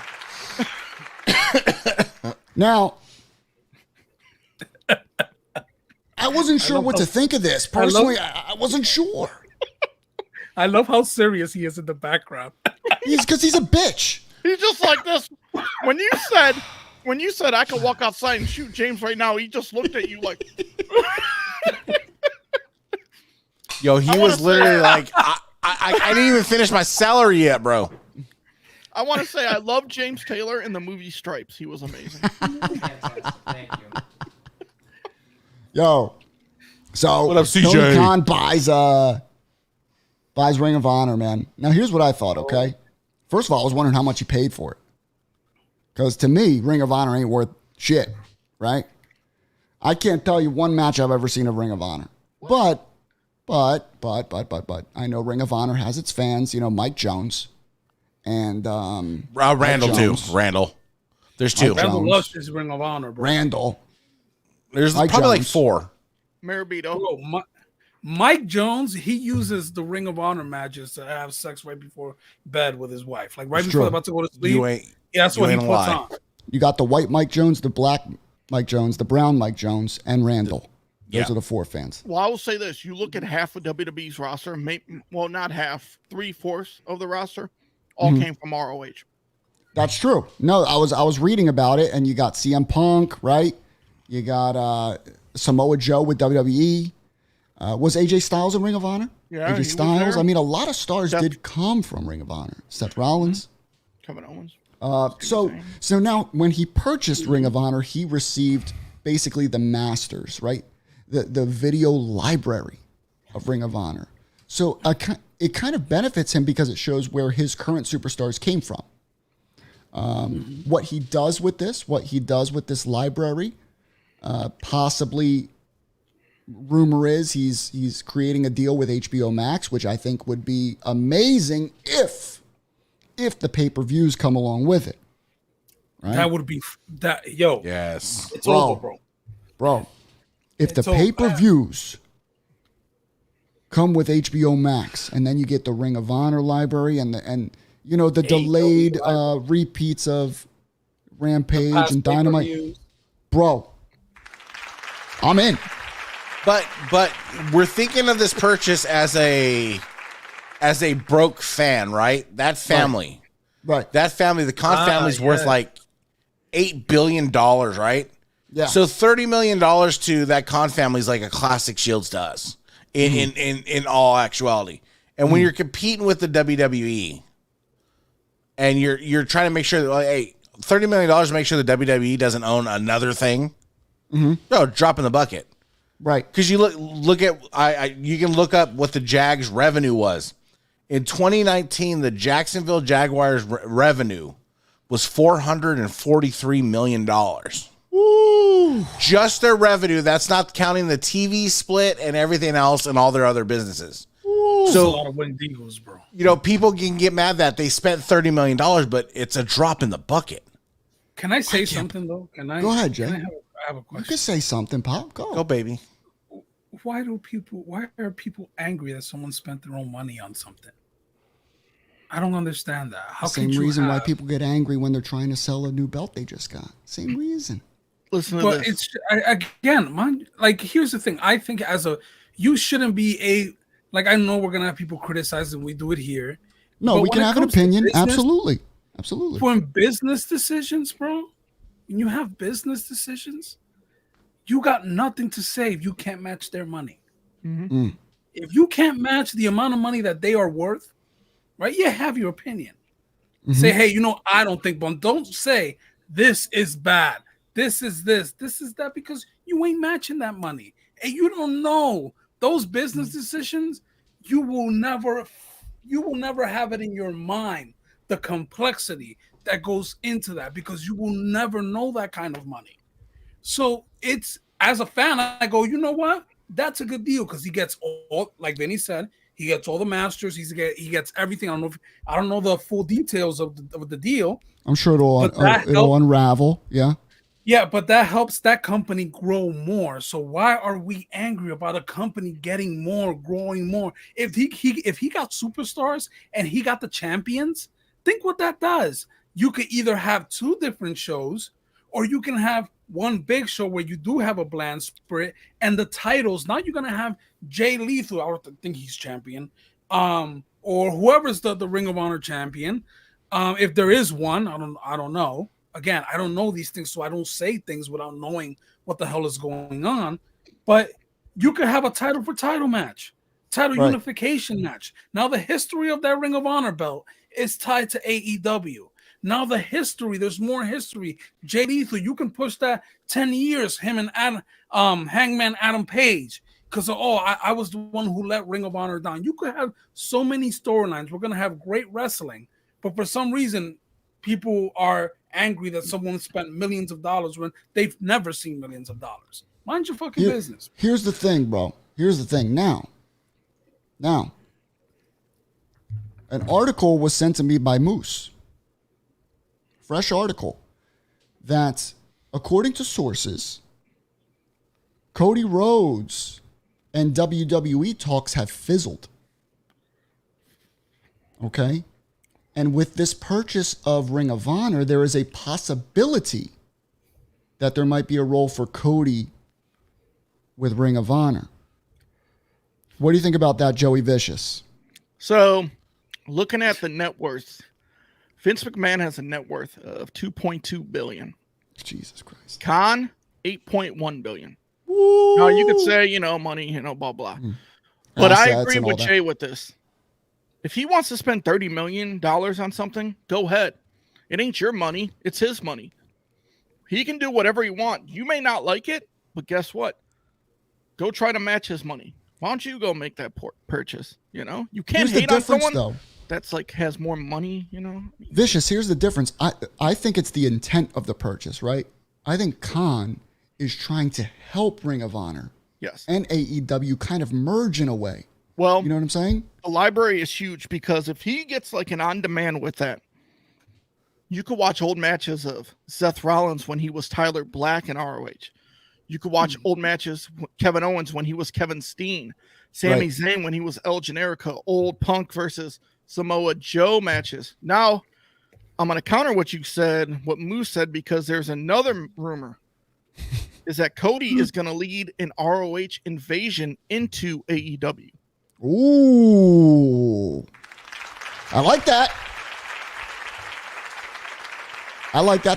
Now, I wasn't sure what to think of this. Personally, I wasn't sure. I love how serious he is in the background. Because he's a bitch. He's just like this. When you said I could walk outside and shoot James right now, he just looked at you like. Yo, he was literally like, I didn't even finish my salary yet, bro. I want to say I love James Taylor in the movie Stripes. He was amazing. Fantastic. Thank you. Yo, so What up, CJ? Tony Khan buys Ring of Honor, man. Now, here's what I thought, okay? First of all, I was wondering how much he paid for it. Because to me, Ring of Honor ain't worth shit, right? I can't tell you one match I've ever seen of Ring of Honor. But, I know Ring of Honor has its fans, Mike Jones. And Randall, too. Randall. There's two. Randall loves his Ring of Honor, bro. Randall. There's Mike probably like Jones. 4. Marabito. Bro, Mike Jones, he uses the Ring of Honor matches to have sex right before bed with his wife. Like right It's before true. they're about to go to sleep. That's you what he ain't puts lie. on. You got the white Mike Jones, the black Mike Jones, the brown Mike Jones, and Randall. Those Yeah. are the 4 fans. Well, I will say this: you look at half of WWE's roster, well, not half, 3/4 of the roster, all came from ROH. That's true. No, I was reading about it, and you got CM Punk, right? You got Samoa Joe with WWE. Was AJ Styles in Ring of Honor? Yeah, he AJ was Styles. there. I mean, a lot of stars Seth- did come from Ring of Honor. Seth Rollins. Kevin Owens. So now when he purchased Ring of Honor, he received basically the masters, right? The video library of Ring of Honor. So it kind of benefits him because it shows where his current superstars came from. What he does with this library, possibly, rumor is he's creating a deal with HBO Max, which I think would be amazing if the pay-per-views come along with it. Right? That would be that. Yo, Yes. it's Bro. over, bro. If the It's over. pay-per-views come with HBO Max, and then you get the Ring of Honor library, and You know, the AEW delayed rival. repeats of Rampage Past and Dynamite. pay-per-views. Bro, I'm in. But we're thinking of this purchase as a broke fan, right? That family. Right. That family, the Khan family's worth like $8 billion, right? Yeah. So $30 million to that Khan family is like a classic Shields does in all actuality. And when you're competing with the WWE and you're trying to make sure that, like, hey, $30 million to make sure the WWE doesn't own another thing, no, drop in the bucket. Right. Because you look at you can look up what the Jags revenue was. In 2019, the Jacksonville Jaguars revenue was $443 million. Woo. Just their revenue. That's not counting the TV split and everything else and all their other businesses. Woo. So a lot of winged eagles, bro. You know, people can get mad that they spent $30 million, but it's a drop in the bucket. Can I say something though? Go ahead, Jay. I have a You question. can say something, Pop. Go, baby. Why are people angry that someone spent their own money on something? I don't understand that. How Same could you reason why have- people get angry when they're trying to sell a new belt they just got. Same reason. Listen to But this. Here's the thing. I think you shouldn't be I know we're gonna have people criticize and we do it here. No, But we when can it have an comes to opinion. business- Absolutely. Absolutely. For business decisions, bro, when you have business decisions, you got nothing to say if you can't match their money. If you can't match the amount of money that they are worth, right? You have your opinion. Say, hey, I don't think, but don't say this is bad. This is this is that, because you ain't matching that money. And you don't know those business decisions. You will never have it in your mind, the complexity that goes into that, because you will never know that kind of money. So it's, as a fan, I go, you know what? That's a good deal, because he gets all, like Vinny said, he gets all the masters. He gets everything. I don't know the full details of the deal. I'm sure it'll unravel. Yeah. Yeah, but that helps that company grow more. So why are we angry about a company getting more, growing more? If he got superstars and he got the champions, think what that does. You could either have two different shows, or you can have one big show where you do have a bland split, and the titles. Now you're gonna have Jay Lethal. I don't think he's champion, or whoever's the Ring of Honor champion. If there is one, I don't know. Again, I don't know these things, so I don't say things without knowing what the hell is going on. But you could have a title for title match, title unification match. Now the history of that Ring of Honor belt is tied to AEW. Now there's more history. Jay Lethal, you can push that 10 years, him and Hangman Adam Page, because I was the one who let Ring of Honor down. You could have so many storylines. We're gonna have great wrestling, but for some reason, people are angry that someone spent millions of dollars when they've never seen millions of dollars. Mind your fucking business. Here's the thing, bro. Here's the thing. Now, an article was sent to me by Moose. Fresh article that, according to sources, Cody Rhodes and WWE talks have fizzled. Okay? And with this purchase of Ring of Honor, there is a possibility that there might be a role for Cody with Ring of Honor. What do you think about that, Joey Vicious? So, looking at the net worth, Vince McMahon has a net worth of $2.2 billion. Jesus Christ. Khan, $8.1 billion. Woo. Now, you could say, money, blah, blah. But I Assets agree and all with that. Jay with this. If he wants to spend $30 million on something, go ahead. It ain't your money. It's his money. He can do whatever he wants. You may not like it, but guess what? Go try to match his money. Why don't you go make that purchase? You can't Here's the hate on difference, someone though. that's has more money, Vicious, here's the difference. I think it's the intent of the purchase, right? I think Khan is trying to help Ring of Honor Yes. and AEW kind of merge in a way. Well, You know what I'm saying? the library is huge, because if he gets like an on-demand with that, you could watch old matches of Seth Rollins when he was Tyler Black in ROH. You could watch old matches, Kevin Owens when he was Kevin Steen, Sami Right. Zayn when he was El Generico, old Punk versus Samoa Joe matches. Now, I'm going to counter what you said, what Moose said, because there's another rumor. Is that Cody is going to lead an ROH invasion into AEW. Ooh. I like that.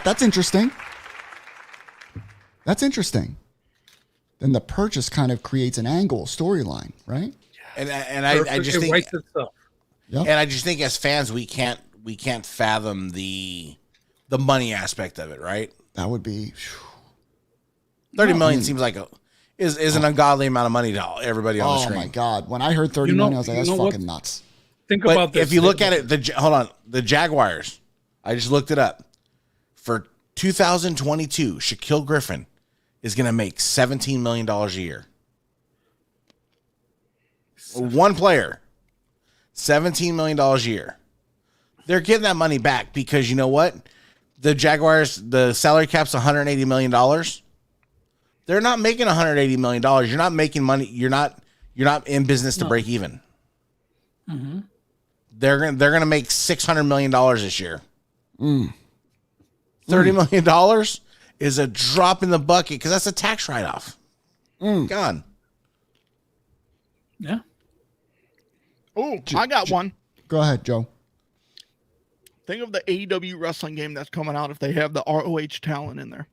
That's interesting. Then the purchase kind of creates an angle storyline, right? And I just think, Yep. and I just think as fans we can't fathom the money aspect of it, right? That would be 30 million seems like is an ungodly amount of money to everybody on the screen. Oh my God! When I heard 30 million, I was like, "That's fucking nuts." Think about this. If you look at it, the Jaguars. I just looked it up. For 2022, Shaquille Griffin is going to make $17 million a year. One player, $17 million a year. They're getting that money back because you know what? The Jaguars, the salary cap's $180 million. They're not making $180 million. You're not making money. You're not in business to break even. Mm-hmm. They're gonna make $600 million this year. $30 million is a drop in the bucket because that's a tax write-off. Gone. Yeah. Oh, I got one. Go ahead, Joe. Think of the AEW wrestling game that's coming out if they have the ROH talent in there.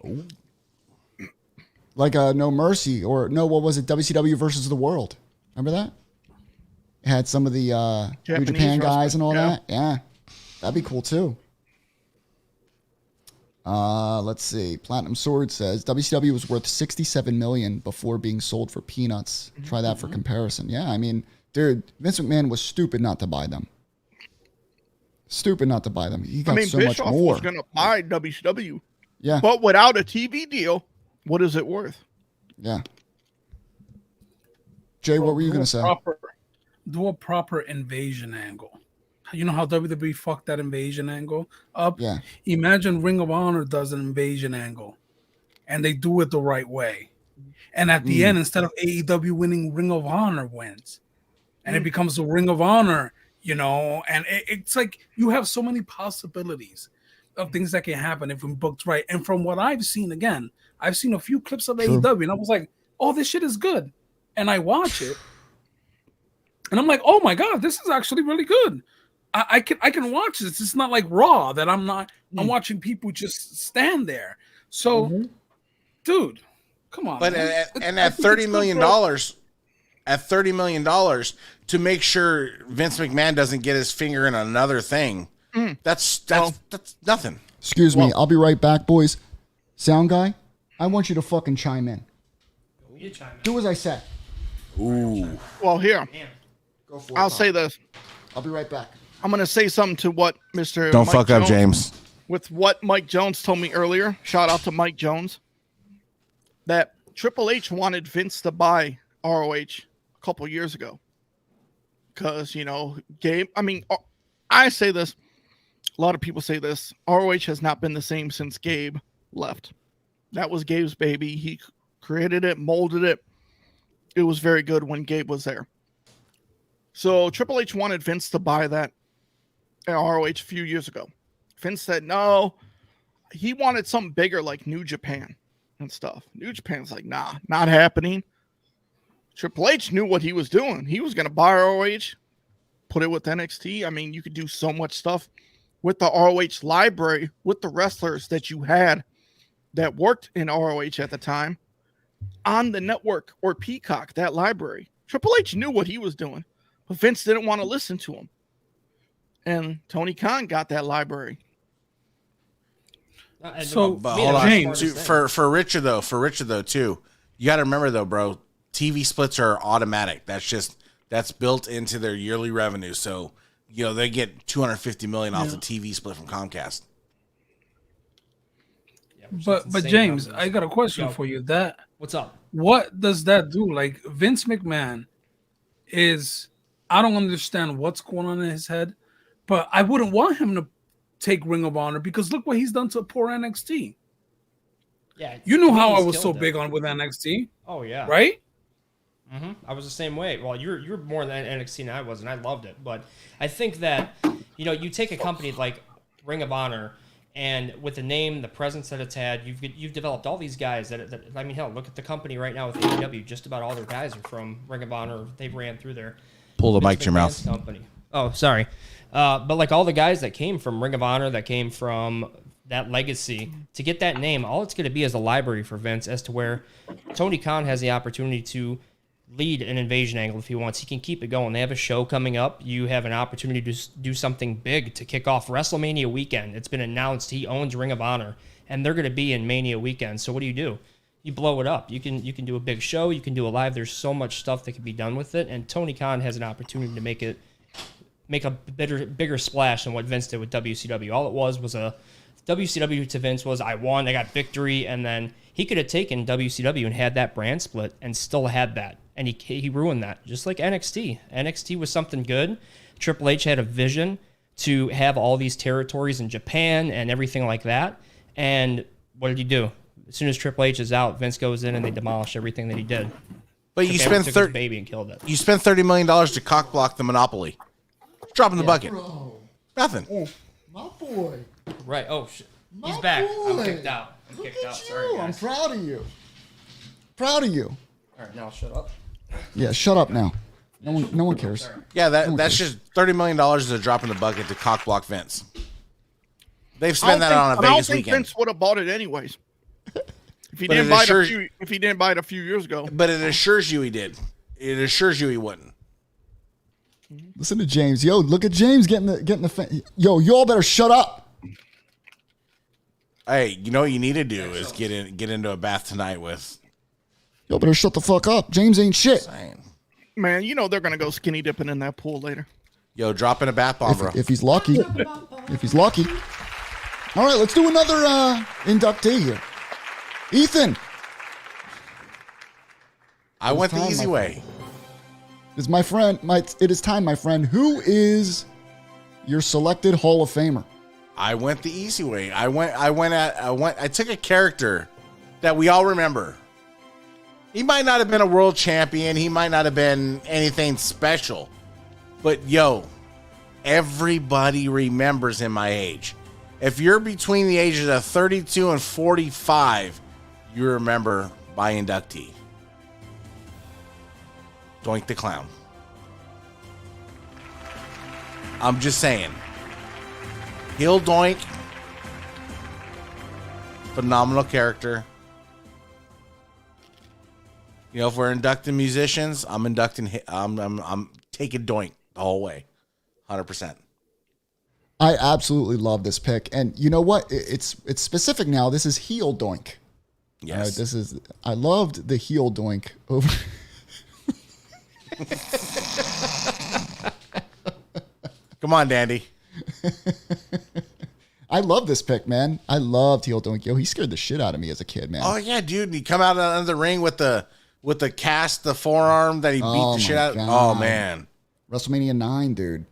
Ooh. Like No Mercy or no, what was it? WCW versus the World. Remember that? It had some of the New Japan guys and all that. Yeah, that'd be cool too. Let's see. Platinum Sword says WCW was worth $67 million before being sold for peanuts. Try that for comparison. Yeah, I mean, dude, Vince McMahon was stupid not to buy them. He got so Bischoff much more. was going to buy WCW. Yeah, But without a TV deal, what is it worth? yeah. Jay, what were you going to say? Do a proper invasion angle. You know how WWE fucked that invasion angle up? Yeah. Imagine Ring of Honor does an invasion angle and they do it the right way. And at the end, instead of AEW winning, Ring of Honor wins. And it becomes a Ring of Honor, you know, and it's like you have so many possibilities of things that can happen if we're booked right. And from what I've seen, again, I've seen a few clips of AEW and I was like, oh, this shit is good. And I watch it and I'm like, oh my God, this is actually really good. I can watch this. It's not like Raw that I'm watching people just stand there. So, dude, come on. But man. at $30 million, to make sure Vince McMahon doesn't get his finger in another thing, that's nothing. Excuse me. I'll be right back, boys. Sound guy, I want you to fucking chime in. Do as I said. Ooh. Well, here, Go for it, I'll Pop. say this. I'll be right back. I'm going to say something to what Mr. Don't Mike fuck up, Jones- James. With what Mike Jones told me earlier, shout out to Mike Jones, that Triple H wanted Vince to buy ROH a couple years ago. Because, you know, Gabe, I mean, I say this, a lot of people say this, ROH has not been the same since Gabe left. That was Gabe's baby. He created it, molded it. It was very good when Gabe was there. So Triple H wanted Vince to buy that ROH a few years ago. Vince said no. He wanted something bigger like New Japan and stuff. New Japan's like, nah, not happening. Triple H knew what he was doing. He was going to buy ROH, put it with NXT. I mean, you could do so much stuff with the ROH library, with the wrestlers that you had that worked in ROH at the time on the network or Peacock, that library. Triple H knew what he was doing, but Vince didn't want to listen to him. And Tony Khan got that library. So, But hold on, for Richard though too. You got to remember though, bro. TV splits are automatic. That's built into their yearly revenue. So you know they get $250 million off the TV split from Comcast. Yeah, but James, I got a question for you. What's up? What does that do? Like Vince McMahon I don't understand what's going on in his head, but I wouldn't want him to take Ring of Honor because look what he's done to poor NXT. Yeah, you know how I was so big on with NXT. Oh yeah, right. I was the same way. Well, you're more than NXT than I was, and I loved it. But I think that, you take a company like Ring of Honor, and with the name, the presence that it's had, you've developed all these guys that I mean, hell, look at the company right now with AEW. Just about all their guys are from Ring of Honor. They ran through their Pull the mic to your mouth. Company. Oh, sorry. But like all the guys that came from Ring of Honor, that came from that legacy, to get that name, all it's going to be is a library for Vince as to where Tony Khan has the opportunity to lead an invasion angle if he wants. He can keep it going. They have a show coming up. You have an opportunity to do something big to kick off WrestleMania weekend. It's been announced he owns Ring of Honor, and they're going to be in Mania weekend. So what do? You blow it up. You can do a big show. You can do a live. There's so much stuff that can be done with it, and Tony Khan has an opportunity to make a bigger splash than what Vince did with WCW. All it was a WCW to Vince was, I won, I got victory, and then he could have taken WCW and had that brand split and still had that. And he ruined that, just like NXT. NXT was something good. Triple H had a vision to have all these territories in Japan and everything like that. And what did he do? As soon as Triple H is out, Vince goes in and they demolish everything that he did. But you spent baby and killed it. You spent $30 million to cockblock the monopoly. Dropping the bucket. Bro. Nothing. Oh, my boy. Right. Oh, shit. My He's back. boy. I'm kicked out. Look Kicked at out. you. Sorry, I'm guys. proud of you. Proud of you. All right, now shut up. Yeah, shut up now. No one cares. Yeah, that's just $30 million is a drop in the bucket to cockblock Vince. They've spent that on a Vegas I don't think weekend. Vince would have bought it anyways. If he But didn't it buy it assures- if he didn't buy it a few years ago. But it assures you he did. It assures you he wouldn't. Listen to James. Yo, look at James getting the yo, y'all better shut up. Hey, you know what you need to do is get into a bath tonight with. Y'all better shut the fuck up. James ain't shit. Man, they're gonna go skinny dipping in that pool later. Yo, drop in a bath bomb, bro. If he's lucky. If he's lucky. All right, let's do another inductee here. Ethan. I went the easy way. Is my friend. It is time, my friend. Who is your selected Hall of Famer? I went the easy way. I took a character that we all remember. He might not have been a world champion. He might not have been anything special. But yo, everybody remembers him my age. If you're between the ages of 32 and 45, you remember my inductee. Doink the Clown. I'm just saying. Heel Doink. Phenomenal character. If we're inducting musicians, I'm taking Doink the whole way. 100%. I absolutely love this pick. And you know what? It's specific now. This is heel Doink. Yes. I loved the heel Doink over. Come on, Dandy. I love this pick, man. I loved heel Doink. Yo, he scared the shit out of me as a kid, man. Oh yeah, dude. And he come out of the ring with the cast, the forearm that he beat the shit out. Oh man. WrestleMania 9, dude.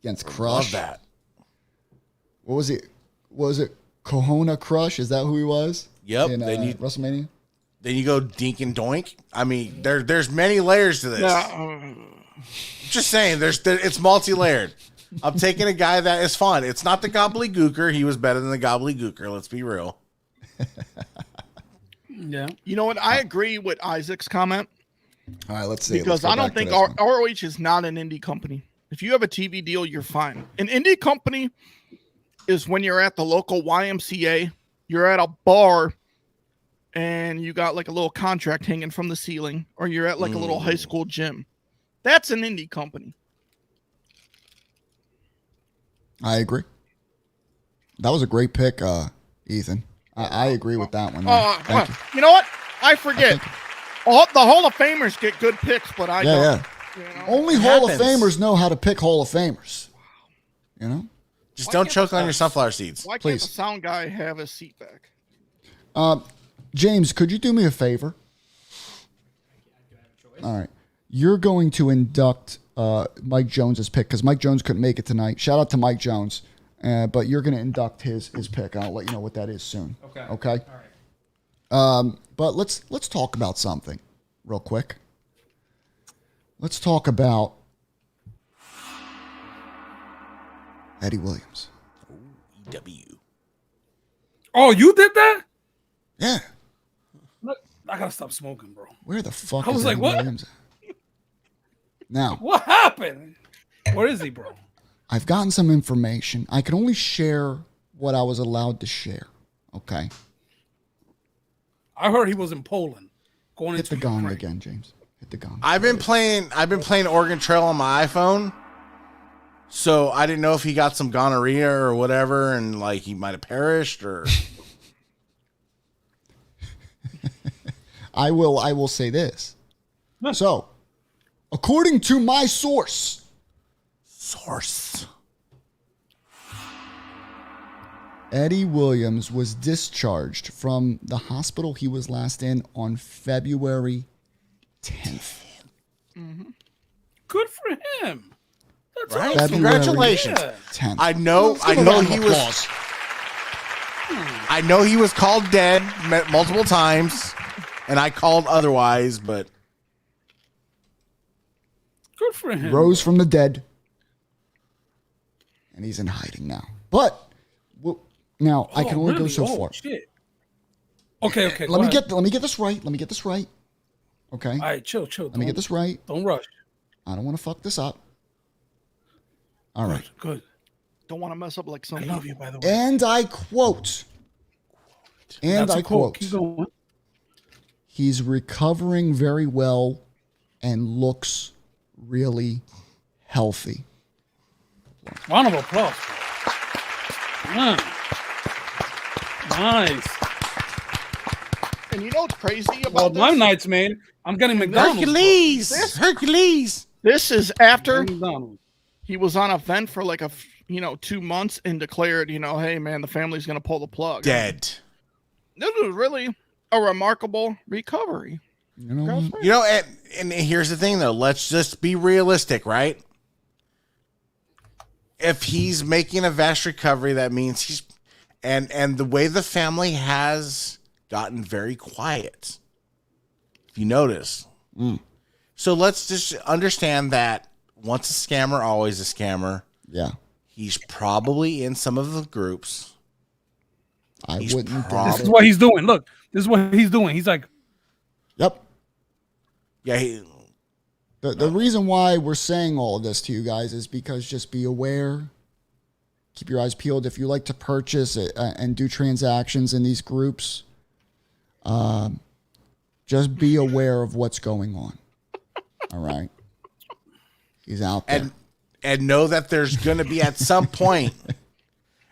Against Crush. Love that. What was it? Was it Kohona Crush? Is that who he was? Yep. In WrestleMania? Then you go Dink and Doink. I mean, there's many layers to this. Just saying, it's multi-layered. I'm taking a guy that is fun. It's not the gobbledygooker. He was better than the gobbledygooker. Let's be real. Yeah. You know what? I agree with Isaac's comment. All right, let's see. Because I don't think ROH is not an indie company. If you have a TV deal, you're fine. An indie company is when you're at the local YMCA, you're at a bar, and you got like a little contract hanging from the ceiling, or you're at like a little high school gym. That's an indie company. I agree. That was a great pick, Ethan. I agree with that one. You know what? I forget. The Hall of Famers get good picks, but I don't. Yeah. Only Hall of Famers know how to pick Hall of Famers. You know? Just don't choke on your sunflower seeds. Why can't the sound guy have his seat back? James, could you do me a favor? All right. You're going to induct Mike Jones's pick because Mike Jones couldn't make it tonight. Shout out to Mike Jones. But you're going to induct his pick. I'll let you know what that is soon. Okay? All right. But let's talk about something real quick. let's talk about Eddie Williams. W. Oh, you did that? Yeah. Look, I gotta stop smoking, bro. Where the fuck I is was like, Eddie what? Williams? Now, What happened? Where is he, bro? I've gotten some information. I can only share what I was allowed to share. Okay. I heard he was in Poland. Going Hit into the gong Ukraine. again, James. Hit the gong. I've been playing Oregon Trail on my iPhone. So I didn't know if he got some gonorrhea or whatever, and like he might have perished or. I will say this. So, according to my source, Eddie Williams was discharged from the hospital he was last in on February 10th. Good for him. That's Right? awesome. Congratulations. Yeah. 10th. I know he was called dead multiple times, and I called otherwise, but Good for him. Rose from the dead, and he's in hiding now. But now I can only go so far. Shit. Okay. Let me get this right. Okay. All right, chill. Let me get this right. Don't rush. I don't want to fuck this up. All right. Good. Don't want to mess up like some. I love you, by the way. And I quote. And That's I a quote. quote. Keep going. He's recovering very well and looks really healthy. Round of applause. Nice. And you know what's crazy Well, about my this? nights, man. I'm getting McDonald's. Hercules. This is after McDonald's. he was on a vent for like 2 months and declared, hey man, the family's gonna pull the plug. Dead. This was really a remarkable recovery. You know, And here's the thing, though. Let's just be realistic, right? If he's making a vast recovery, that means he's... And the way the family has gotten very quiet, if you notice. So let's just understand that once a scammer, always a scammer. yeah. He's probably in some of the groups. I He's wouldn't. probably- This is what he's doing. Look, this is what he's doing. He's like, Yep. Yeah, The reason why we're saying all of this to you guys is because just be aware. Keep your eyes peeled. If you like to purchase and do transactions in these groups, just be aware of what's going on. All right. He's out there. and know that there's going to be at some point,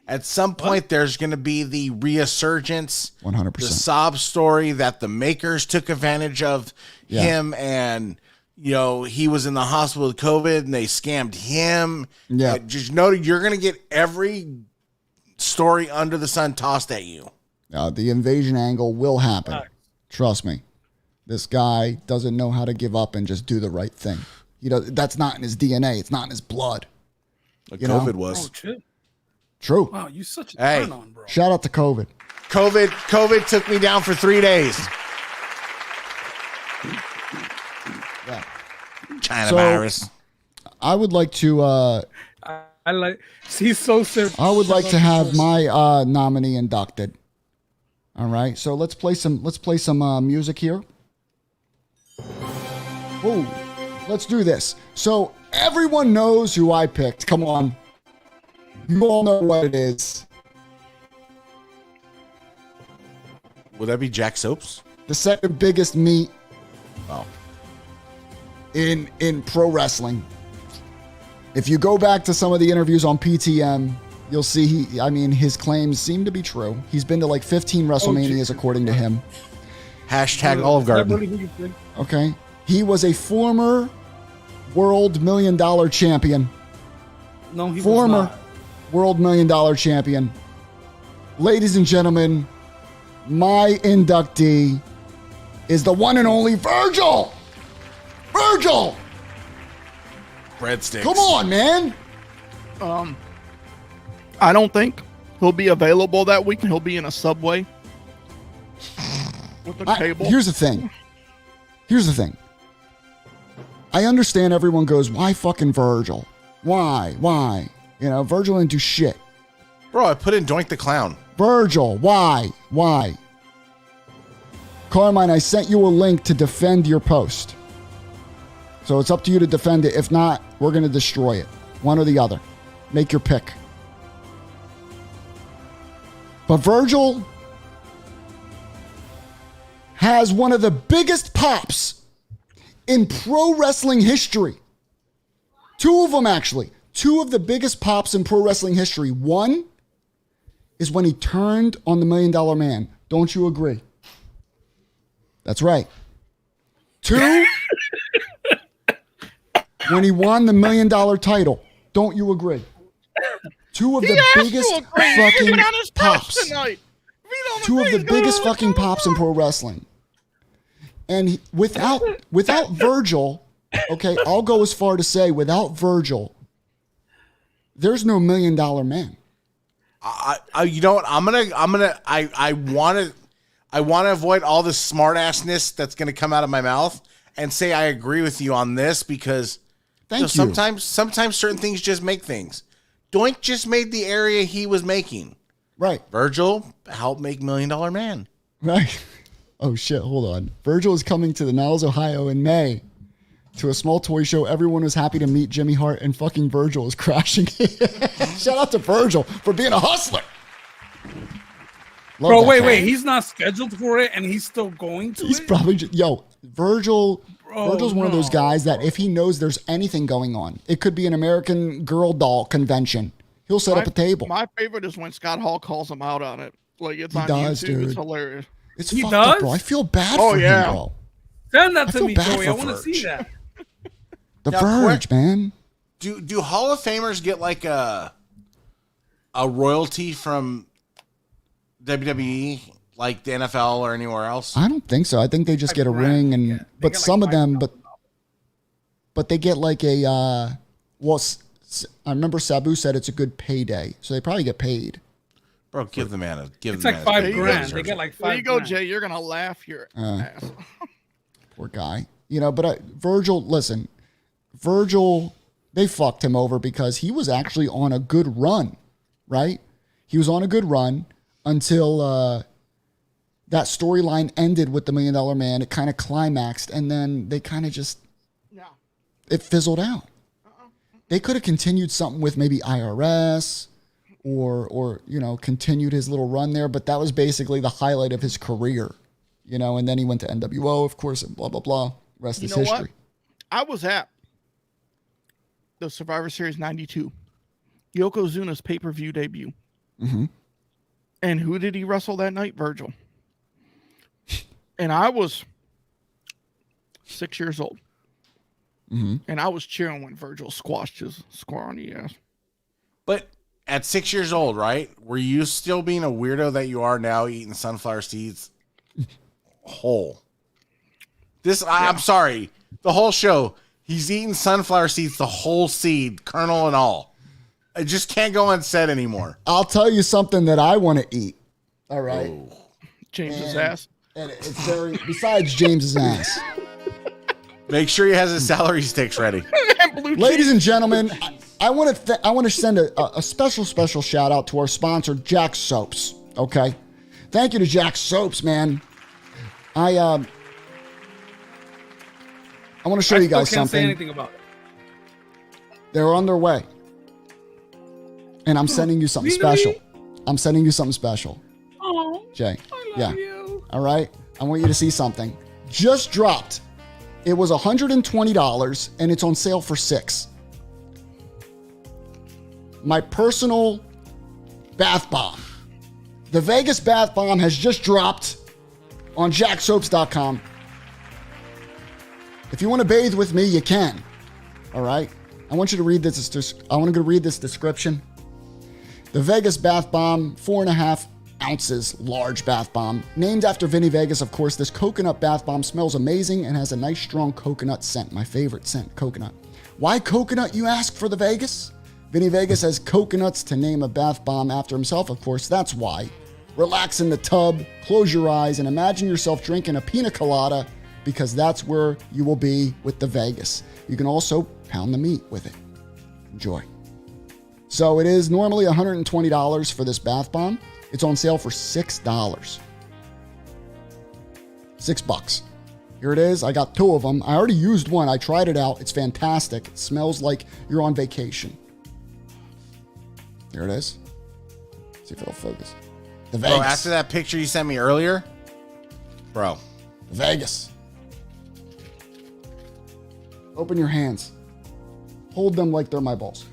there's going to be the resurgence, 100%. the sob story that the makers took advantage of him, and he was in the hospital with COVID and they scammed him. Yeah. Just know you're going to get every story under the sun tossed at you. The invasion angle will happen. Trust me. This guy doesn't know how to give up and just do the right thing. That's not in his DNA. It's not in his blood. Like You know? COVID was. oh, shit. True. Wow, you such a Hey. turn on, bro. Shout out to COVID. COVID took me down for 3 days. Yeah. China So- virus. I would like to I like, he's so serious. I would like to have my nominee inducted. All right. So let's play some music here. Whoa. Let's do this. So everyone knows who I picked. Come on. You all know what it is. Would that be Jack Soaps? The second biggest meat in pro wrestling. If you go back to some of the interviews on PTM, you'll see his claims seem to be true. He's been to like 15 WrestleManias according to him. Hashtag Olive Garden. Is that really who you think? Okay. He was a former world $1 million champion. No, he was Former not. world $1 million champion. Ladies and gentlemen, my inductee is the one and only Virgil. Virgil! Breadsticks. Come on, man. I don't think he'll be available that week. He'll be in a subway with a table. Here's the thing. I understand everyone goes, why fucking Virgil? Why? You know, Virgil didn't do shit. Bro, I put in Doink the Clown. Virgil, why? Carmine, I sent you a link to defend your post. So it's up to you to defend it. If not, we're going to destroy it. One or the other. Make your pick. But Virgil has one of the biggest pops in pro wrestling history. Two of them, actually. Two of the biggest pops in pro wrestling history. One is when he turned on the $1 Million Man. Don't you agree? That's right. Two, when he won the $1 Million title. Don't you agree? Two of the biggest fucking pops. Two of the biggest fucking pops in pro wrestling. And without Virgil, okay, I'll go as far to say without Virgil, there's no $1 Million Man. You know what? I want to avoid all the smart assness that's going to come out of my mouth and say I agree with you on this because sometimes certain things just make things. Doink just made the area he was making. Right. Virgil helped make $1 Million Man. Right. Oh shit, hold on. Virgil is coming to the Niles, Ohio in May to a small toy show. Everyone was happy to meet Jimmy Hart and fucking Virgil is crashing. Shout out to Virgil for being a hustler. Bro, wait. He's not scheduled for it and he's still going to He's it? probably Virgil's one of those guys that if he knows there's anything going on, it could be an American Girl doll convention. He'll set up a table. My favorite is when Scott Hall calls him out on it. Like it's on does, YouTube. dude. It's hilarious. It's fucked up, bro. I feel bad for him, bro. Send that to feel me, bad Joey. for I want to Verge. see that. The Verge, man. Do Hall of Famers get like a royalty from WWE, like the NFL or anywhere else? I don't think so. I think they just get a ring, and but some of them, but they get like a I remember Sabu said it's a good payday, so they probably get paid. Bro, give the man It's like $5,000. They get like $5,000. There you go, Jay. You're gonna laugh your ass. Poor guy. You know, but Virgil, listen, they fucked him over because he was actually on a good run, right? He was on a good run until that storyline ended with the $1 Million Man. It kind of climaxed, and then they kind of just it fizzled out. They could have continued something with maybe IRS or continued his little run there, but that was basically the highlight of his career, and then he went to NWO, of course, and blah, blah, blah. Rest is history. What? I was at the Survivor Series 92, Yokozuna's pay-per-view debut. Mm-hmm. And who did he wrestle that night? Virgil. And I was 6 years old. Mm-hmm. And I was cheering when Virgil squashed his scrawny ass. But at 6 years old, right? Were you still being a weirdo that you are now, eating sunflower seeds whole? I'm sorry. The whole show, he's eating sunflower seeds, the whole seed, kernel and all. I just can't go unsaid anymore. I'll tell you something that I want to eat. All right. Oh. James's ass. And it's very, besides James's ass. Make sure he has his celery sticks ready. Ladies and gentlemen, I want to send a special shout out to our sponsor, Jack Soaps. Okay, thank you to Jack Soaps, man. I want to show you guys can't something. say anything about it. They're on their way, and I'm sending you something special. I'm sending you something special. Oh, Jay. I love you. All right. I want you to see something. Just dropped. It was $120 and it's on sale for $6. My personal bath bomb. The Vegas bath bomb has just dropped on jacksoaps.com. If you want to bathe with me, you can. All right. I want you to read this. I want to read this description. The Vegas bath bomb, 4.5 ounces large bath bomb. Named after Vinny Vegas, of course, this coconut bath bomb smells amazing and has a nice strong coconut scent. My favorite scent, coconut. Why coconut, you ask, for the Vegas? Vinny Vegas has coconuts to name a bath bomb after himself, of course. That's why. Relax in the tub, close your eyes, and imagine yourself drinking a pina colada because that's where you will be with the Vegas. You can also pound the meat with it. Enjoy. So it is normally $120 for this bath bomb. It's on sale for $6. $6. Here it is. I got 2 of them. I already used one. I tried it out. It's fantastic. It smells like you're on vacation. Here it is. See if it'll focus. The Vegas. Bro, after that picture you sent me earlier, bro. The Vegas. Open your hands. Hold them like they're my balls.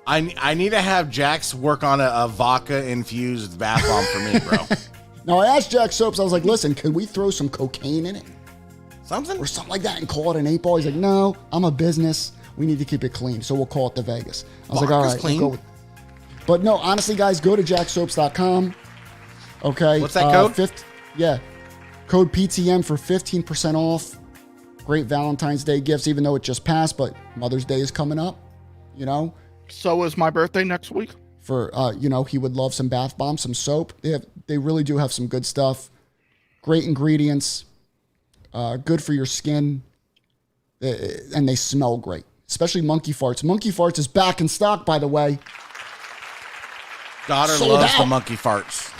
I need to have Jax work on a vodka infused bath bomb for me, bro. Now, I asked Jack Soaps, I was like, listen, could we throw some cocaine in it? Something? Or something like that and call it an 8-ball? He's like, no, I'm a business. We need to keep it clean. So we'll call it the Vegas. I was like, all right, clean. we'll go with. But no, honestly, guys, go to jacksoaps.com. Okay. What's that code? Code PTM for 15% off. Great Valentine's Day gifts, even though it just passed, but Mother's Day is coming up, you know? So is my birthday next week. For, he would love some bath bombs, some soap. They really do have some good stuff. Great ingredients. Good for your skin. And they smell great, especially Monkey Farts. Monkey Farts is back in stock, by the way. Daughter Sold loves out. the Monkey Farts.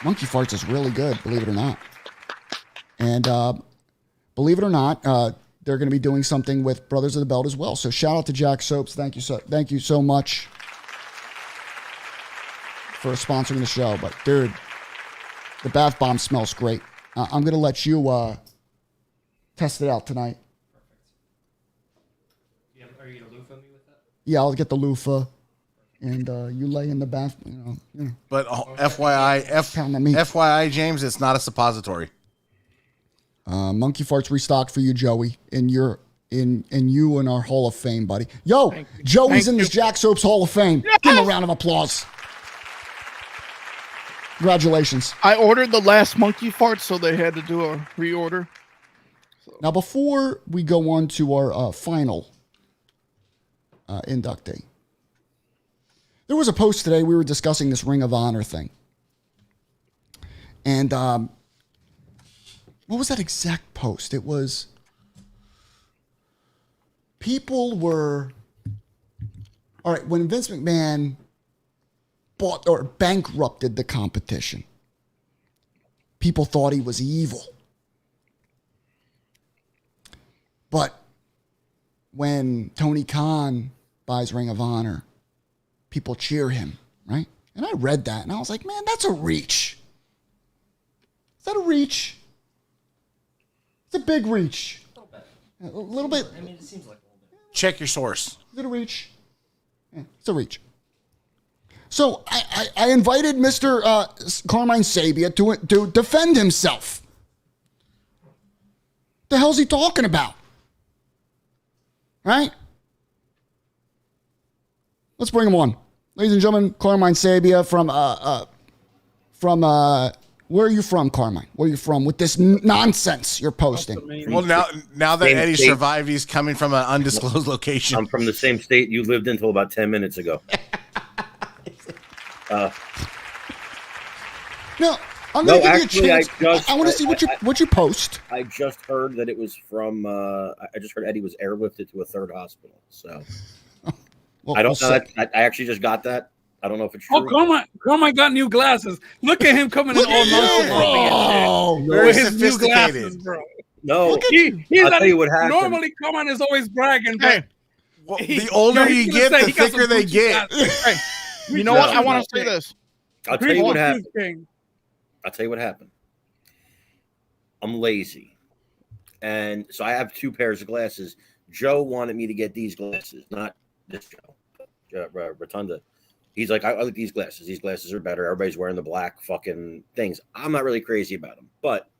Monkey Farts is really good, believe it or not. And believe it or not, they're going to be doing something with Brothers of the Belt as well. So shout out to Jack Soaps. Thank you so much for sponsoring the show. But dude, the bath bomb smells great. I'm going to let you test it out tonight. Are you going to loofah me with that? Yeah, I'll get the loofah. And you lay in the bath, But FYI, James, it's not a suppository. Monkey Farts restocked for you, Joey, in you in our Hall of Fame, buddy. Yo, Joey's in this Jack Soaps Hall of Fame. Yes! Give him a round of applause. Congratulations. I ordered the last Monkey Fart, so they had to do a reorder. Now, before we go on to our final inductee, there was a post today. We were discussing this Ring of Honor thing. And what was that exact post? It was people were, all right, when Vince McMahon bought or bankrupted the competition, people thought he was evil. But when Tony Khan buys Ring of Honor, people cheer him, right? And I read that and I was like, man, that's a reach. Is that a reach? It's a big reach. A little bit. I mean, it seems like a little bit. Check your source. Is it a reach? Yeah, it's a reach. So I invited Mr. Carmine Sabia to defend himself. What the hell's he talking about? Right? Let's bring him on. Ladies and gentlemen, Carmine Sabia from where are you from, Carmine? Where are you from with this nonsense you're posting? Well, now that Same Eddie state. survived, he's coming from an undisclosed location. I'm from the same state you lived until about 10 minutes ago. No, I'm going to give actually, you a chance. I want to see what you post. I just heard that it was from. I just heard Eddie was airlifted to a third hospital. So Well, I don't know. we'll I actually just got that. I don't know if it's true. Oh, Carmine got new glasses. Look at him coming in all nonchalant. Very With his new sophisticated. glasses, bro. No, He's I'll not tell you what happened. Normally, Carmine is always bragging, but Hey, Well, he- the older he's you gonna get, say the he got some thicker they Gucci get. glasses. hey, you know No, what? I want to no. say this. I'll tell you what Creep happened. King. I'll tell you what happened. I'm lazy. And so I have 2 pairs of glasses. Joe wanted me to get these glasses, not this Joe, Rotunda. He's like, I like these glasses. These glasses are better. Everybody's wearing the black fucking things. I'm not really crazy about them, but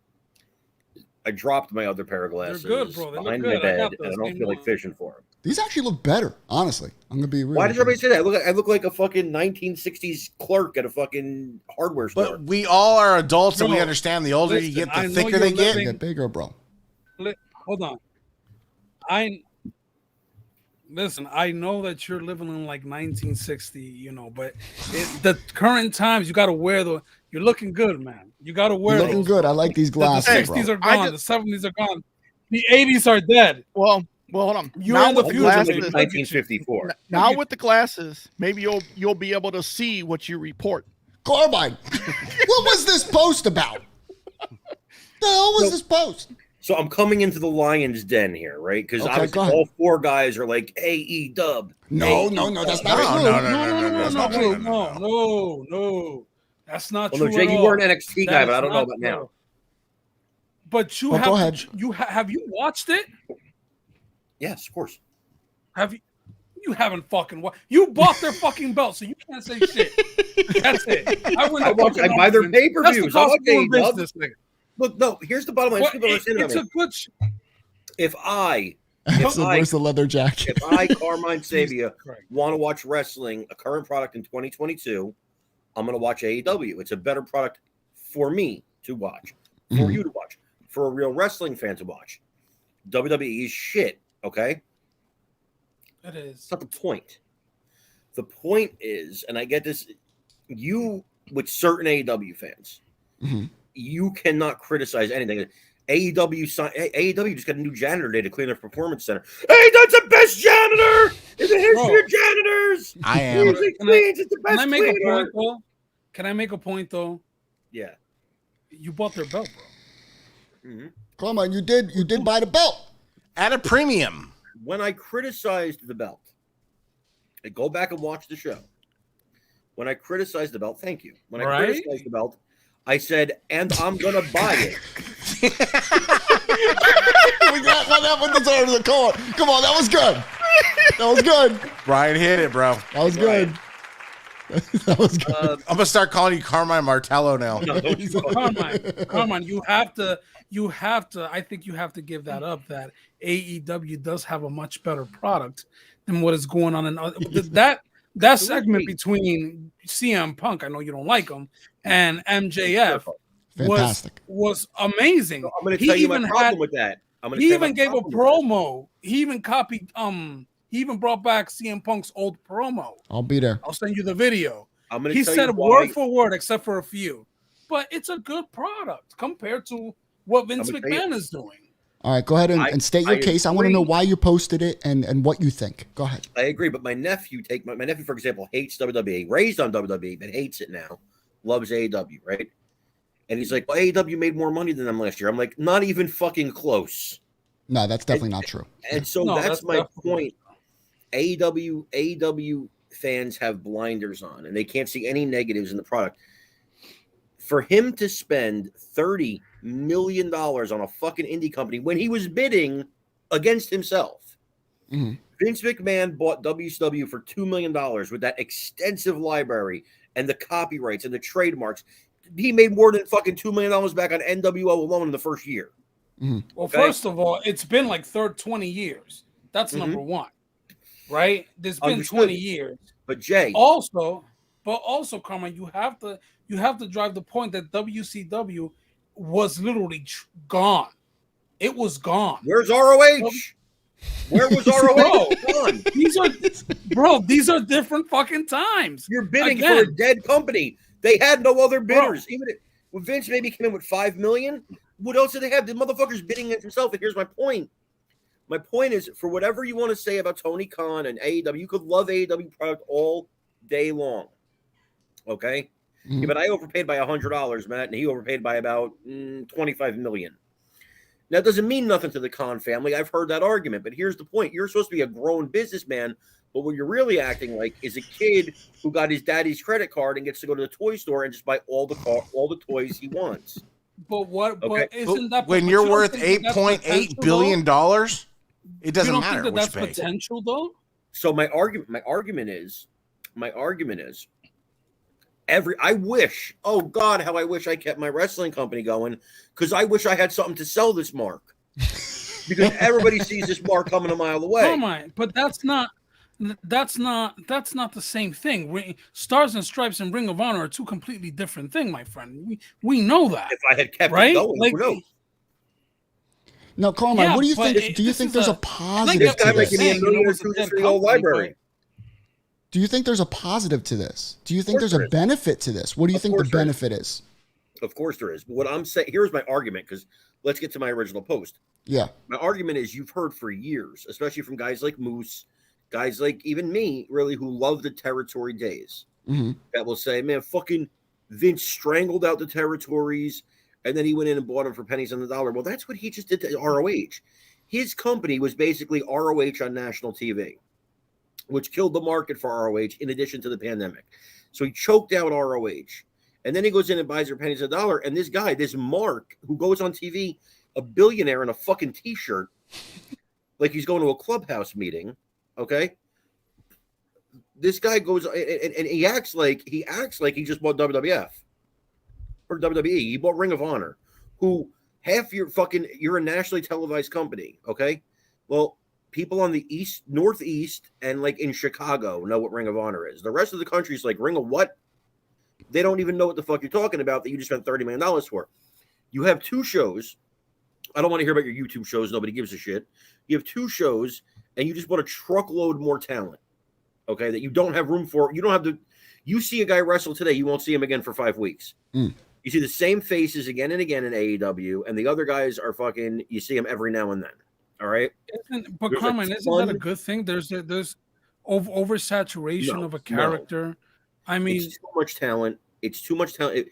I dropped my other pair of glasses good, bro. They look behind good. my I bed, got and I those. don't Same feel like one. fishing for them. These actually look better, honestly. I'm going to be real. Why does everybody say that? I look like a fucking 1960s clerk at a fucking hardware store. But we all are adults and we No, understand the older you listen, get, I the know thicker you're they get. living- Get bigger, bro. Hold on. Listen, I know that you're living in like 1960, but the current times you got to wear you're looking good, man. You got to wear You're looking good. I like these glasses, The 60s bro. are gone. The 70s are gone. The 80s are dead. Well, hold on. You're Now in the with the future, glasses, baby. 1954. now with the glasses, maybe you'll be able to see what you report. Carmine, what was this post about? The hell was this post? So I'm coming into the lion's den here, right? Because Okay, obviously all four guys are like AE dub. No, that's not true. No. That's not Well, true. no, Jay, at you all. were an NXT guy, That but I is don't know not about true. now. But you Well, have go ahead. have you watched it? Yes, of course. Have you? You haven't fucking watched. You bought their fucking belt, so you can't say shit. That's it. I buy their pay-per-views. I watch AEW. This nigga. Look, no, here's the bottom line. Well, People understand it's about a me. good. If I, So where's the leather jacket? if I, Carmine Sabia, Christ. want to watch wrestling, a current product in 2022, I'm going to watch AEW. It's a better product for me to watch, for you to watch, for a real wrestling fan to watch. WWE is shit, okay? It is. It's not the point. The point is, and I get this, you, with certain AEW fans, you cannot criticize anything. AEW just got a new janitor today to clean their performance center. Hey, that's the best janitor in the history of janitors. I am. It's the best Can I make a cleaner. point though? Can I make a point though? Yeah. You bought their belt, bro. Carmine, you did buy the belt. At a premium. When I criticized the belt, I go back and watch the show. When I criticized the belt, thank you. When I criticized the belt, I said, and I'm going to buy it. We got that one deserves a call. Come on, that was good. That was good. Brian hit it, bro. That was good. That was good. I'm going to start calling you Carmine Martello now. No, don't you Carmine, you have to, I think you have to give that up, that AEW does have a much better product than what is going on in that segment between CM Punk, I know you don't like him, and MJF was amazing. I'm going to tell you my problem with that. He even gave a promo. He even copied, he even brought back CM Punk's old promo. I'll be there. I'll send you the video. He said word for word, except for a few. But it's a good product compared to what Vince McMahon is doing. All right, go ahead and state your case. I want to know why you posted it and what you think. Go ahead. I agree, but my nephew, for example, hates WWE, raised on WWE, but hates it now, loves AEW, right? And he's like, well, AEW made more money than them last year. I'm like, not even fucking close. No, that's definitely not true. And so that's my point. AEW fans have blinders on, and they can't see any negatives in the product. For him to spend $30 million on a fucking indie company when he was bidding against himself. Vince McMahon bought WCW for $2 million with that extensive library and the copyrights and the trademarks. He made more than fucking $2 million back on NWO alone in the first year. Well, first of all, it's been like 20 years. That's number one, right? There's been 20 years. But Jay, also, Carmine, you have to drive the point that WCW was literally gone. It was gone. Where's ROH? Where was ROH? These are different fucking times. You're bidding for a dead company. They had no other bidders. Even if Vince maybe came in with $5 million, what else did they have? The motherfucker's bidding against himself. And here's my point. My point is, for whatever you want to say about Tony Khan and AEW, you could love AEW product all day long. Okay? Yeah, but I overpaid by $100, Matt, and he overpaid by about $25 million. Now, it doesn't mean nothing to the Khan family. I've heard that argument, but here's the point. You're supposed to be a grown businessman, but what you're really acting like is a kid who got his daddy's credit card and gets to go to the toy store and just buy all the toys he wants. But what? Okay. But isn't that when you're worth $8.8 billion, it doesn't matter think which that's potential though. So my argument is, I wish, oh God, how I wish I kept my wrestling company going, because I wish I had something to sell this mark. Because everybody sees this mark coming a mile away. Oh my! But that's not the same thing. Stars and Stripes and Ring of Honor are two completely different things, my friend. We know that. If I had kept it going, who knows? No, Carmine, Yeah, what do you but think? Do you this think is there's a a- positive This to guy this? making me a million $1 million for the old company, library. Do you think there's a positive to this? Do you think course there's a there is. benefit to this? What do you Of think the course there is. benefit is? Of course there is. But what I'm saying, here's my argument, because let's get to my original post. Yeah. My argument is you've heard for years, especially from guys like Moose, guys like even me, really, who love the territory days, that will say, man, fucking Vince strangled out the territories, and then he went in and bought them for pennies on the dollar. Well, that's what he just did to ROH. His company was basically ROH on national TV, which killed the market for ROH in addition to the pandemic. So he choked out ROH. And then he goes in and buys her pennies a dollar. And this guy, this Mark, who goes on TV, a billionaire in a fucking T-shirt, like he's going to a clubhouse meeting, okay? This guy goes and he acts like he just bought WWF or WWE. He bought Ring of Honor, who you're a nationally televised company, okay? Well, people on the east, northeast, and like in Chicago know what Ring of Honor is. The rest of the country is like, Ring of what? They don't even know what the fuck you're talking about that you just spent $30 million for. You have 2 shows. I don't want to hear about your YouTube shows. Nobody gives a shit. You have 2 shows, and you just bought a truckload more talent, okay, that you don't have room for. You don't have to. You see a guy wrestle today, you won't see him again for 5 weeks. You see the same faces again and again in AEW, and the other guys are fucking, you see them every now and then. All right? But Carmine, isn't that a good thing? There's oversaturation of a character. No. I mean, it's too much talent. It's too much talent.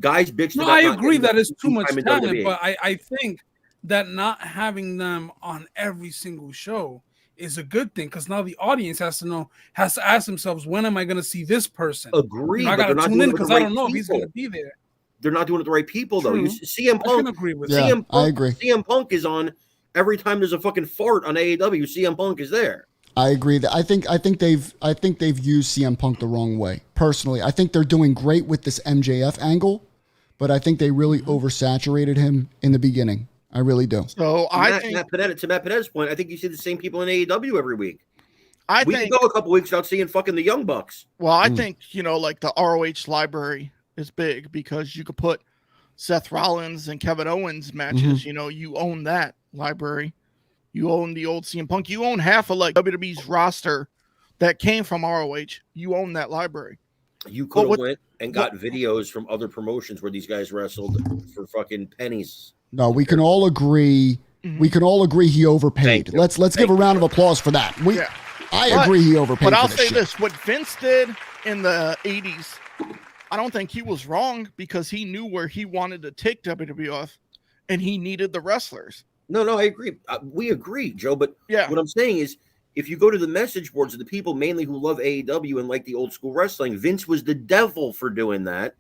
Guys bitch. No, I agree that it's too much talent, but I think that not having them on every single show is a good thing, because now the audience has to ask themselves, when am I going to see this person? Agree. I got to tune in because I don't know if he's going to be there. They're not doing it the right people, though. You CM Punk. I can agree with that. CM Punk, I agree. CM Punk is on every time there's a fucking fart on AEW. CM Punk is there. I agree that I think they've used CM Punk the wrong way. Personally, I think they're doing great with this MJF angle, but I think they really oversaturated him in the beginning. I really do. So Matt Panetta's point, I think you see the same people in AEW every week. We think can go a couple weeks without seeing fucking the Young Bucks. Well, I think, like the ROH library is big because you could put Seth Rollins and Kevin Owens matches. You own that library. You own the old CM Punk. You own half of like WWE's roster that came from ROH. You own that library. You could have went and got videos from other promotions where these guys wrestled for fucking pennies. No, we can all agree. We can all agree he overpaid. Let's give a round of applause for that. I agree he overpaid. But I'll say this: what Vince did in the '80s, I don't think he was wrong, because he knew where he wanted to take WWF, and he needed the wrestlers. No, I agree. We agree, Joe. But yeah, what I'm saying is, if you go to the message boards of the people mainly who love AEW and like the old school wrestling, Vince was the devil for doing that.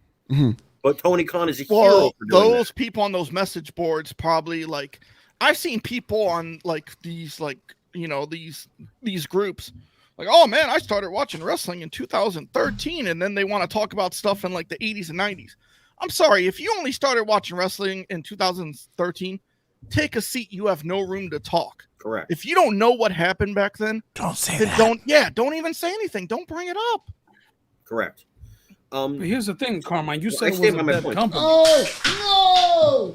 But Tony Khan is a hero for doing those that. people on those message boards probably, like, I've seen people on like these, like, these groups, like, oh man, I started watching wrestling in 2013, and then they want to talk about stuff in like the 80s and 90s. I'm sorry, if you only started watching wrestling in 2013, take a seat. You have no room to talk. Correct. If you don't know what happened back then, Don't say then that. don't even say anything. Don't bring it up. Correct. But here's the thing, Carmine. You said I it stand was by a my bad point. company. Oh no!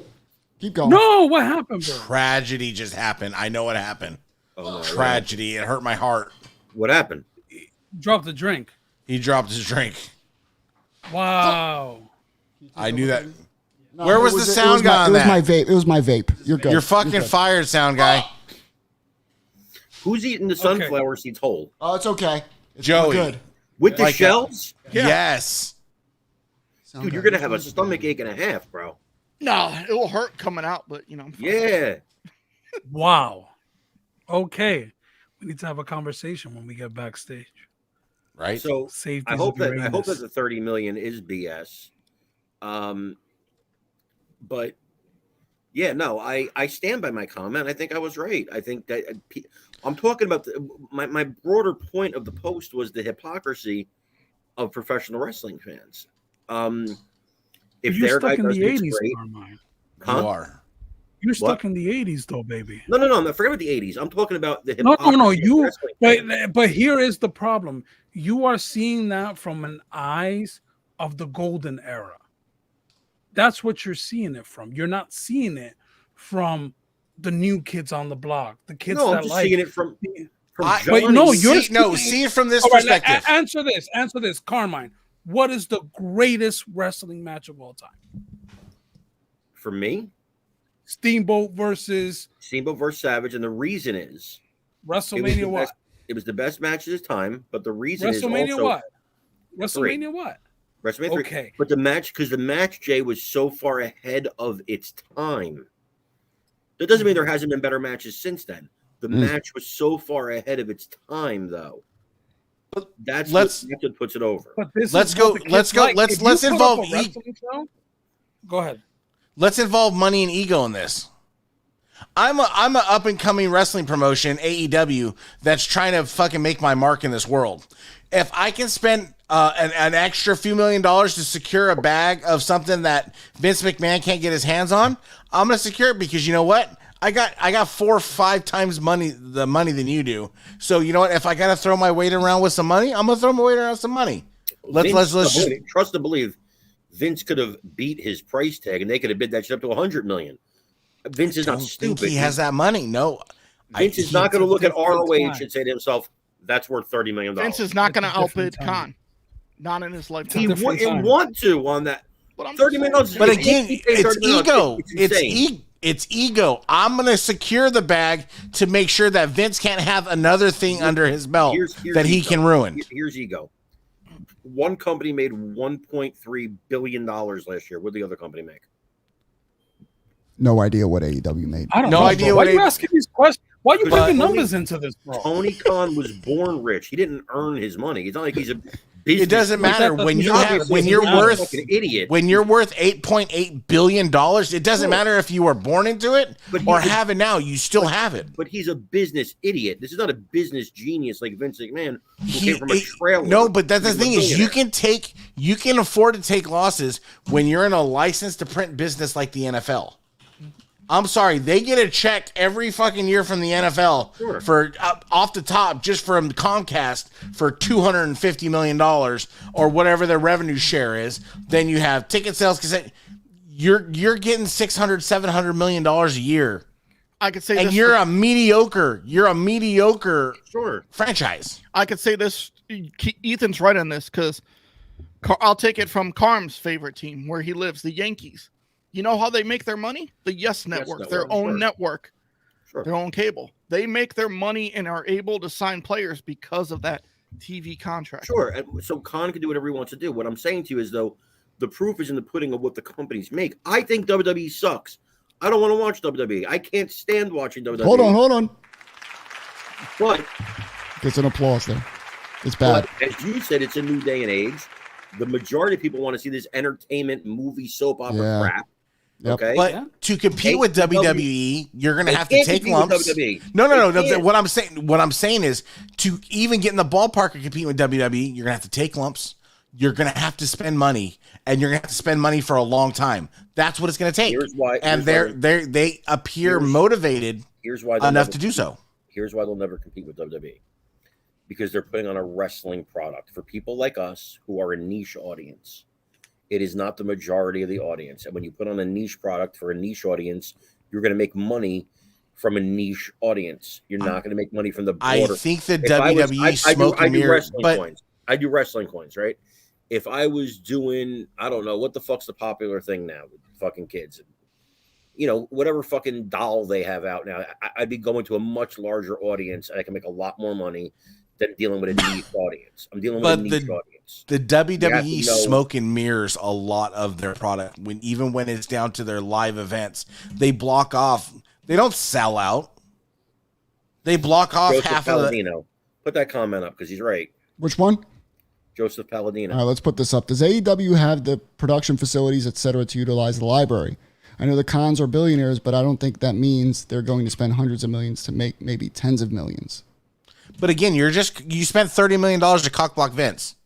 Keep going. No, what happened, bro? Tragedy just happened. I know what happened. Oh, no, Tragedy. It hurt my heart. What happened? Drop the drink. He dropped his drink. Wow. I knew that. No, Where was the sound guy on It was that? my vape. It was my vape. You're good. You're fucking fired, sound guy. Who's eating the sunflower seeds whole? Oh, it's okay. It's Joey. good. With the Like shells? Yes. Dude, you're going to have a stomach ache and a half, bro. No, it will hurt coming out, but I'm fine. Yeah. Wow. Okay. We need to have a conversation when we get backstage. Right. So Safety I hope that Uranus. the 30 million is BS. But yeah, no, I stand by my comment. I think I was right. I think that I'm talking about my broader point of the post was the hypocrisy of professional wrestling fans. If you're their stuck guy in does the this 80s, great, Carmine. huh? You are. You're stuck What? in the 80s, though, baby. No, I'm not. Forget about the 80s. I'm talking about the No. hypocrisy of You. wrestling fans. But here is the problem. You are seeing that from an eyes of the golden era. That's what you're seeing it from. You're not seeing it from the new kids on the block, the kids No, that I'm just like. seeing it from But no, you're see it from this all right, perspective. Answer this, Carmine. What is the greatest wrestling match of all time? For me, Steamboat versus Savage, and the reason is WrestleMania what? It was the best match of his time, but the reason is WrestleMania also what? WrestleMania what? WrestleMania 3. Okay. But the match, Jay, was so far ahead of its time. That doesn't mean there hasn't been better matches since then. The match was so far ahead of its time, though. That's what puts it over. Let's involve Go ahead. Let's involve money and ego in this. I'm a up and coming wrestling promotion, AEW, that's trying to fucking make my mark in this world. If I can spend an extra few $1 million to secure a bag of something that Vince McMahon can't get his hands on, I'm gonna secure it because you know what? I got 4 or 5 times the money than you do. So you know what? If I gotta throw my weight around with some money, I'm gonna throw my weight around with some money. Let's trust and believe. Vince could have beat his price tag, and they could have bid that shit up to $100 million. Vince is not stupid. He has that money. No, Vince is not going to look at ROH and say to himself, "That's worth $30 million." Vince is not going to outbid Khan. Not in his lifetime. He wouldn't want to on that. $30 million. But again, it's ego. It's ego. I'm going to secure the bag to make sure that Vince can't have another thing under his belt that he can ruin. Here's ego. One company made $1.3 billion last year. What did the other company make? No idea what AEW made. I don't know. Why are you asking these questions? Why are you bringing numbers into this, bro? Tony Khan was born rich. He didn't earn his money. It's not like he's a business. It doesn't matter when you're worth $8.8 billion. It doesn't matter if you were born into it or have it now. You still have it. But he's a business idiot. This is not a business genius like Vince McMahon who came from a trailer. No, but that's the thing is you can afford to take losses when you're in a license to print business like the NFL. I'm sorry, they get a check every fucking year from the NFL for off the top just from Comcast for $250 million or whatever their revenue share is. Then you have ticket sales because you're getting $600-700 million a year. I could say, and you're a mediocre franchise. I could say this. Ethan's right on this because I'll take it from Carm's favorite team where he lives, the Yankees. You know how they make their money? The Yes Network, their own network, their own cable. They make their money and are able to sign players because of that TV contract. Sure. And so Khan can do whatever he wants to do. What I'm saying to you is, though, the proof is in the pudding of what the companies make. I think WWE sucks. I don't want to watch WWE. I can't stand watching WWE. Hold on. But gets an applause there. It's bad. But as you said, it's a new day and age. The majority of people want to see this entertainment movie soap opera crap. Yep. Okay, but to compete with WWE, you're going to have to take lumps. No. What I'm saying is to even get in the ballpark and compete with WWE, you're going to have to take lumps. You're going to have to spend money, and you're going to have to spend money for a long time. That's what it's going to take. They appear motivated enough to do so. Here's why they'll never compete with WWE. Because they're putting on a wrestling product for people like us who are a niche audience. It is not the majority of the audience. And when you put on a niche product for a niche audience, you're going to make money from a niche audience. You're not going to make money from the broader. I think the WWE smoke and mirror. I do wrestling coins, right? If I was doing, I don't know, what the fuck's the popular thing now with fucking kids? You know, whatever fucking doll they have out now, I'd be going to a much larger audience and I can make a lot more money than dealing with a niche audience. I'm dealing with a niche audience. The WWE smoke and mirrors a lot of their product even when it's down to their live events. They block off. They don't sell out. They block off Joseph half Palladino. of the. Put that comment up because he's right. Which one? Joseph Palladino. All right, let's put this up. Does AEW have the production facilities, etc., to utilize the library? I know the Khans are billionaires, but I don't think that means they're going to spend hundreds of millions to make maybe tens of millions. But again, you spent $30 million to cockblock Vince.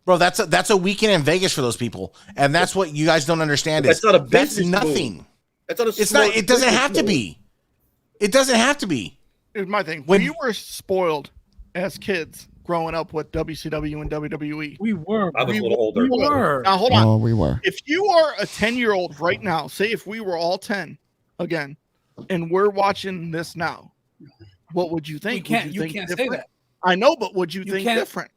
Bro, that's a weekend in Vegas for those people. And that's what you guys don't understand is that's nothing. Move. That's not it doesn't have to be. It doesn't have to be. Here's my thing. We were spoiled as kids growing up with WCW and WWE. We were. I was a little older. We were. Now, hold on. Oh, we were. If you are a 10-year-old right now, say if we were all 10 again, and we're watching this now, what would you think? You Would think can't say different? that. I know, but would you think can't- different?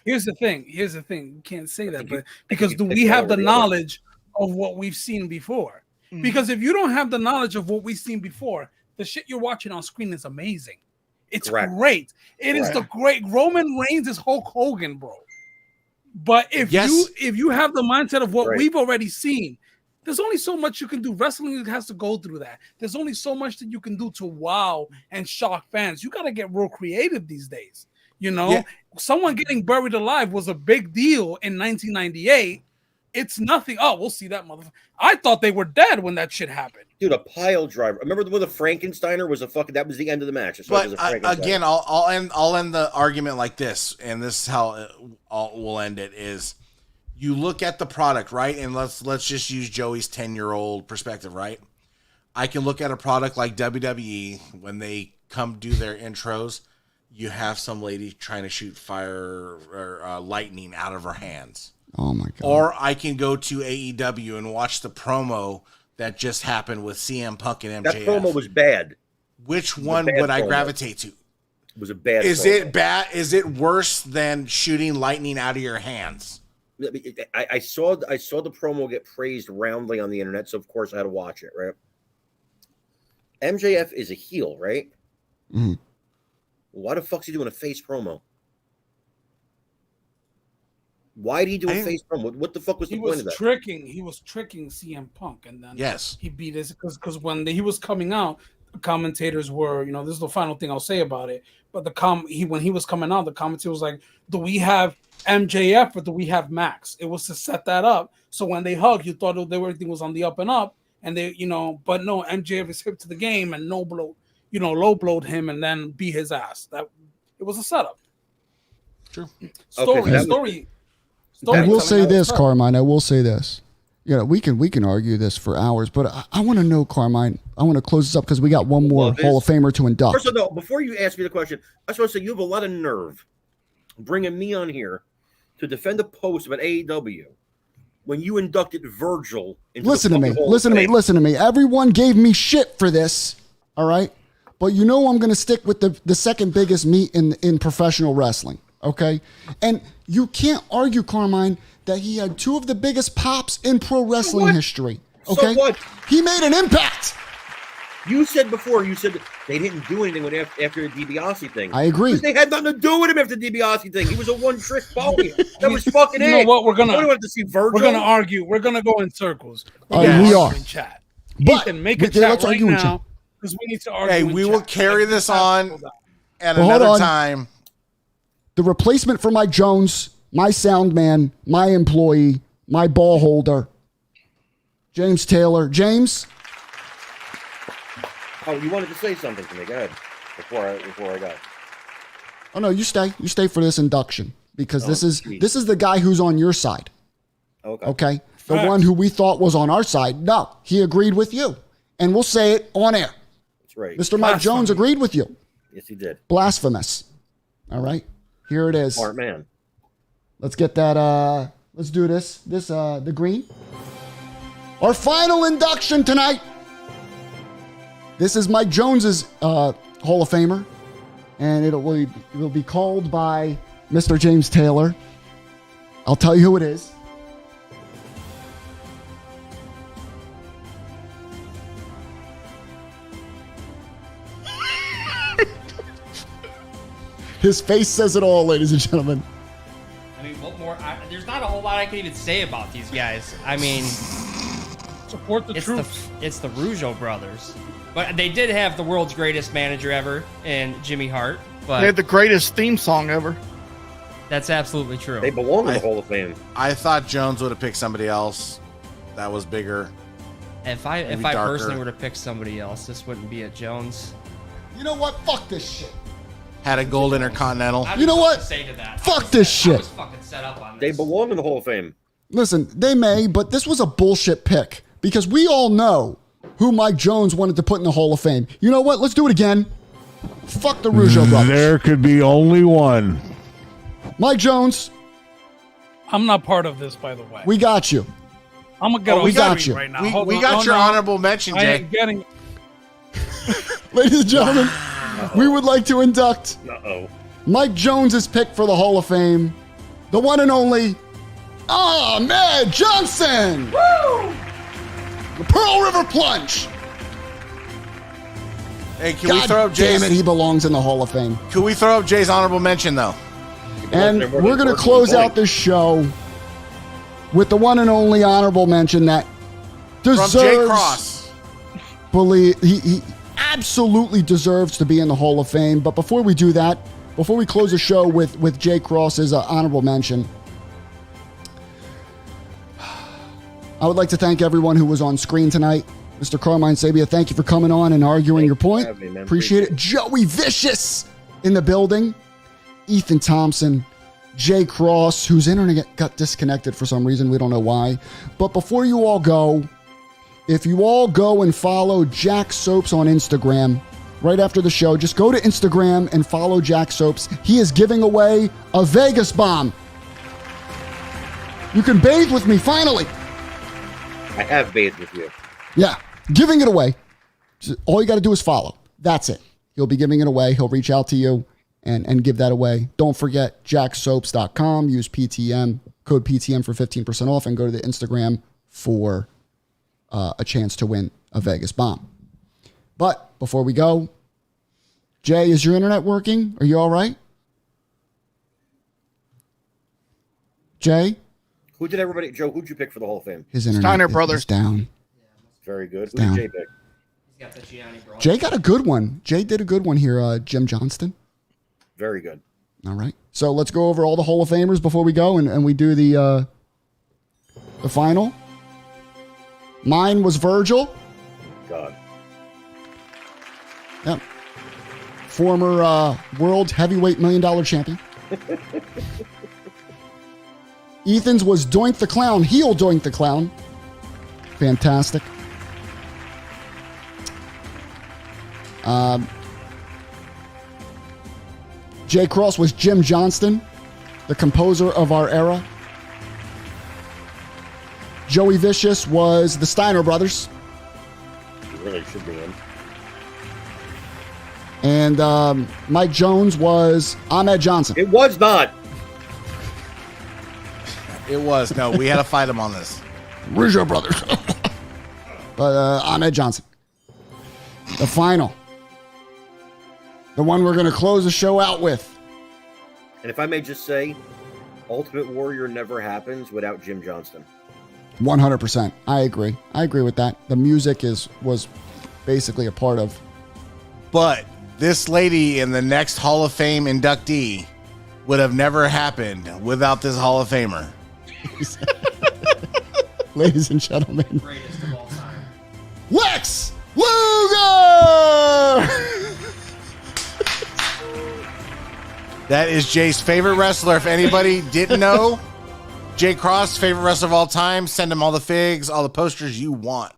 Here's the thing. You can't say that, think but you because do pick we one have or the the other. knowledge of what we've seen before? Mhm. Because if you don't have the knowledge of what we've seen before, the shit you're watching on screen is amazing. It's Correct. great. It is the great Roman Reigns is Hulk Hogan, bro. But if you have the mindset of what we've already seen, there's only so much you can do. Wrestling has to go through that. There's only so much that you can do to wow and shock fans. You got to get real creative these days. You know, someone getting buried alive was a big deal in 1998. It's nothing. Oh, we'll see that motherfucker. I thought they were dead when that shit happened. Dude, a pile driver. Remember when the Frankensteiner was that was the end of the match. But again, I'll end the argument like this, and this is how we'll end it: is you look at the product, right? And let's just use Joey's 10-year-old perspective, right? I can look at a product like WWE when they come do their intros. You have some lady trying to shoot fire or lightning out of her hands. Oh my god! Or I can go to AEW and watch the promo that just happened with CM Punk and MJF. That promo was bad. Which one would I gravitate to? It was a bad. Is promo. it bad? Is it worse than shooting lightning out of your hands? I saw the promo get praised roundly on the internet, so of course I had to watch it. Right? MJF is a heel, right? Mm. Why the fuck's he doing a face promo? Why did he do a face promo? What the fuck was the point of that? He was tricking CM Punk, and then Yes, he beat his because when he was coming out, the commentators were, this is the final thing I'll say about it. But when he was coming out, the commentator was like, "Do we have MJF or do we have Max?" It was to set that up. So when they hugged, you thought everything was on the up and up, and they, but no, MJF is hip to the game and low blowed him and then beat his ass. That it was a setup. True. Story. I will say this, Carmine. I will say this. We can argue this for hours, but I want to know, Carmine. I want to close this up because we got one more Hall of Famer to induct. First of all, before you ask me the question, I just want to say you have a lot of nerve bringing me on here to defend a post about AEW when you inducted Virgil into Listen the to me. Hall of Listen to me. Fame. Listen to me. Everyone gave me shit for this. All right. But I'm going to stick with the second biggest meat in professional wrestling. Okay. And you can't argue, Carmine, that he had two of the biggest pops in pro wrestling history. Okay. So what? He made an impact. You said before, they didn't do anything after the DiBiase thing. I agree. They had nothing to do with him after the DiBiase thing. He was a one-trick pony. That was fucking it. You know what? We're gonna have to see Virgil. We're gonna argue. We're gonna go in circles. We are. In chat. But Ethan, make a chat let's right argue in now because we need to argue. Hey, in we chat. will carry this on at Well, hold another on. time. The replacement for Mike Jones, my sound man, my employee, my ball holder, James Taylor. James. Oh, you wanted to say something to me? Go ahead. Before I go. Oh no, you stay. You stay for this induction because this is the guy who's on your side. Okay. The one who we thought was on our side. No, he agreed with you. And we'll say it on air. That's right. Mr. Mike Jones agreed with you. Yes, he did. Blasphemous. All right. Here it is. Smart man. Let's get that. Let's do this. The green. Our final induction tonight. This is Mike Jones's Hall of Famer. And it will be called by Mr. James Taylor. I'll tell you who it is. His face says it all, ladies and gentlemen. I mean, what more? There's not a whole lot I can even say about these guys. I mean, support the truth. It's the Rougeau brothers. But they did have the world's greatest manager ever in Jimmy Hart. But they had the greatest theme song ever. That's absolutely true. They belong in the Hall of Fame. I thought Jones would have picked somebody else that was bigger. If I personally were to pick somebody else, this wouldn't be a Jones. You know what? Fuck this shit. Had a gold intercontinental. You know what? Fuck this shit. I was fucking set up on this. They belong in the Hall of Fame. Listen, they may, but this was a bullshit pick because we all know who Mike Jones wanted to put in the Hall of Fame. You know what? Let's do it again. Fuck the Rougeau brothers. There could be only one. Mike Jones. I'm not part of this, by the way. We got you. I'm gonna get we got you right now. We got your honorable mention, Jay. I ain't getting. Ladies and gentlemen, we would like to induct Mike Jones's pick for the Hall of Fame, the one and only Ahmed Johnson. Woo! The Pearl River Plunge. Hey, can we throw up Jay's? Damn it, he belongs in the Hall of Fame. Can we throw up Jay's honorable mention, though? And we're going to close out this show with the one and only honorable mention that deserves. From Jay Cross. He absolutely deserves to be in the Hall of Fame. But before we do that, before we close the show with Jay Cross's honorable mention, I would like to thank everyone who was on screen tonight. Mr. Carmine Sabia, thank you for coming on and arguing your point. Appreciate it. Joey Vicious in the building. Ethan Thompson. Jay Cross, whose internet got disconnected for some reason. We don't know why. But before you all go, if you all go and follow Jack Soaps on Instagram, right after the show, just go to Instagram and follow Jack Soaps. He is giving away a Vegas bomb. You can bathe with me, finally. I have bathed with you. Yeah, giving it away. All you got to do is follow. That's it. He'll be giving it away. He'll reach out to you and give that away. Don't forget jacksoaps.com. Use PTM, code PTM for 15% off, and go to the Instagram for a chance to win a Vegas bomb. But before we go, Jay, is your internet working? Are you all right? Jay? Who did everybody, Joe, who'd you pick for the Hall of Fame? His internet Steiner Brothers. is down. Very good. Who down. did Jay pick? He's got the Gianni Bro. Jay got a good one. Jay did a good one here, Jim Johnston. Very good. All right. So let's go over all the Hall of Famers before we go and we do the final. Mine was Virgil. God. Yep. Former world heavyweight $1 million champion. Ethan's was Doink the Clown. Heel Doink the Clown. Fantastic. Jay Cross was Jim Johnston, the composer of our era. Joey Vicious was the Steiner Brothers. He really should be in. And Mike Jones was Ahmed Johnson. It was not. It was. No, we had to fight him on this. Rizzo Brothers. But Ahmed Johnson. The final. The one we're going to close the show out with. And if I may just say, Ultimate Warrior never happens without Jim Johnston. 100%. I agree. I agree with that. The music was basically a part of. But this lady in the next Hall of Fame inductee would have never happened without this Hall of Famer. Ladies and gentlemen, Greatest of all time. Lex Luger! That is Jay's favorite wrestler. If anybody didn't know, Jay Cross, favorite wrestler of all time. Send him all the figs, all the posters you want.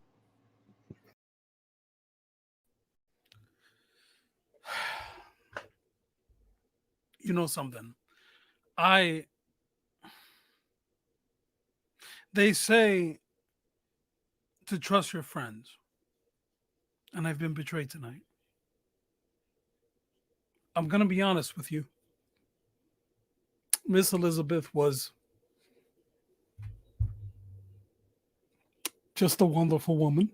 You know something? They say to trust your friends, and I've been betrayed tonight. I'm going to be honest with you. Miss Elizabeth was just a wonderful woman.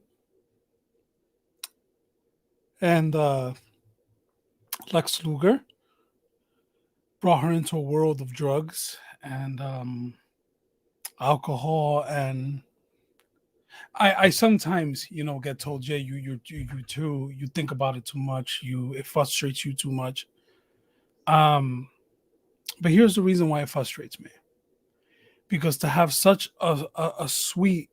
And Lex Luger brought her into a world of drugs and alcohol, and I sometimes, get told, Jay, you think about it too much. It frustrates you too much. But here's the reason why it frustrates me. Because to have such a sweet,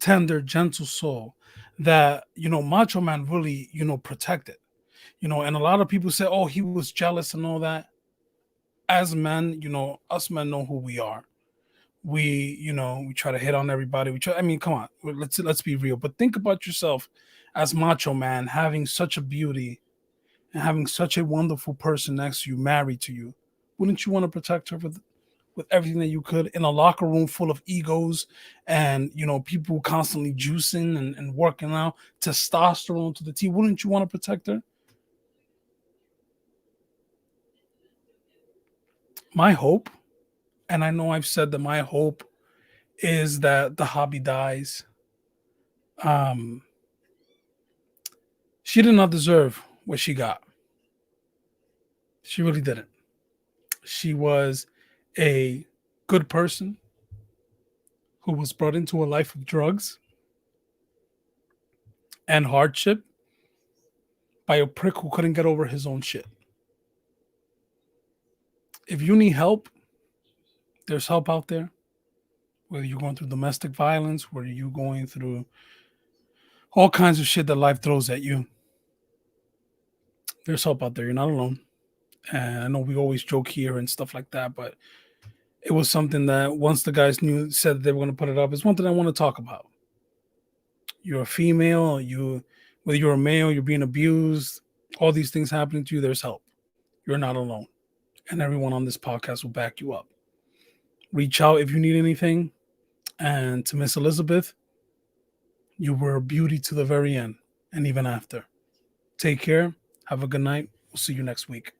tender, gentle soul that, Macho Man really, protected, and a lot of people say, oh, he was jealous and all that. As men, us men know who we are. We try to hit on everybody. Come on, let's be real. But think about yourself as Macho Man, having such a beauty and having such a wonderful person next to you, married to you. Wouldn't you want to protect her with everything that you could in a locker room full of egos and, you know, people constantly juicing and working out, testosterone to the T. Wouldn't you want to protect her? My hope, and I know I've said that my hope is that the hobby dies. She did not deserve what she got. She really didn't. She was a good person who was brought into a life of drugs and hardship by a prick who couldn't get over his own shit. If you need help, there's help out there. Whether you're going through domestic violence, whether you're going through all kinds of shit that life throws at you, there's help out there. You're not alone. And I know we always joke here and stuff like that, but it was something that once the guys said that they were going to put it up, it's one thing I want to talk about. You're a female, whether you're a male, you're being abused, all these things happening to you, there's help. You're not alone. And everyone on this podcast will back you up. Reach out if you need anything. And to Miss Elizabeth, you were a beauty to the very end and even after. Take care. Have a good night. We'll see you next week.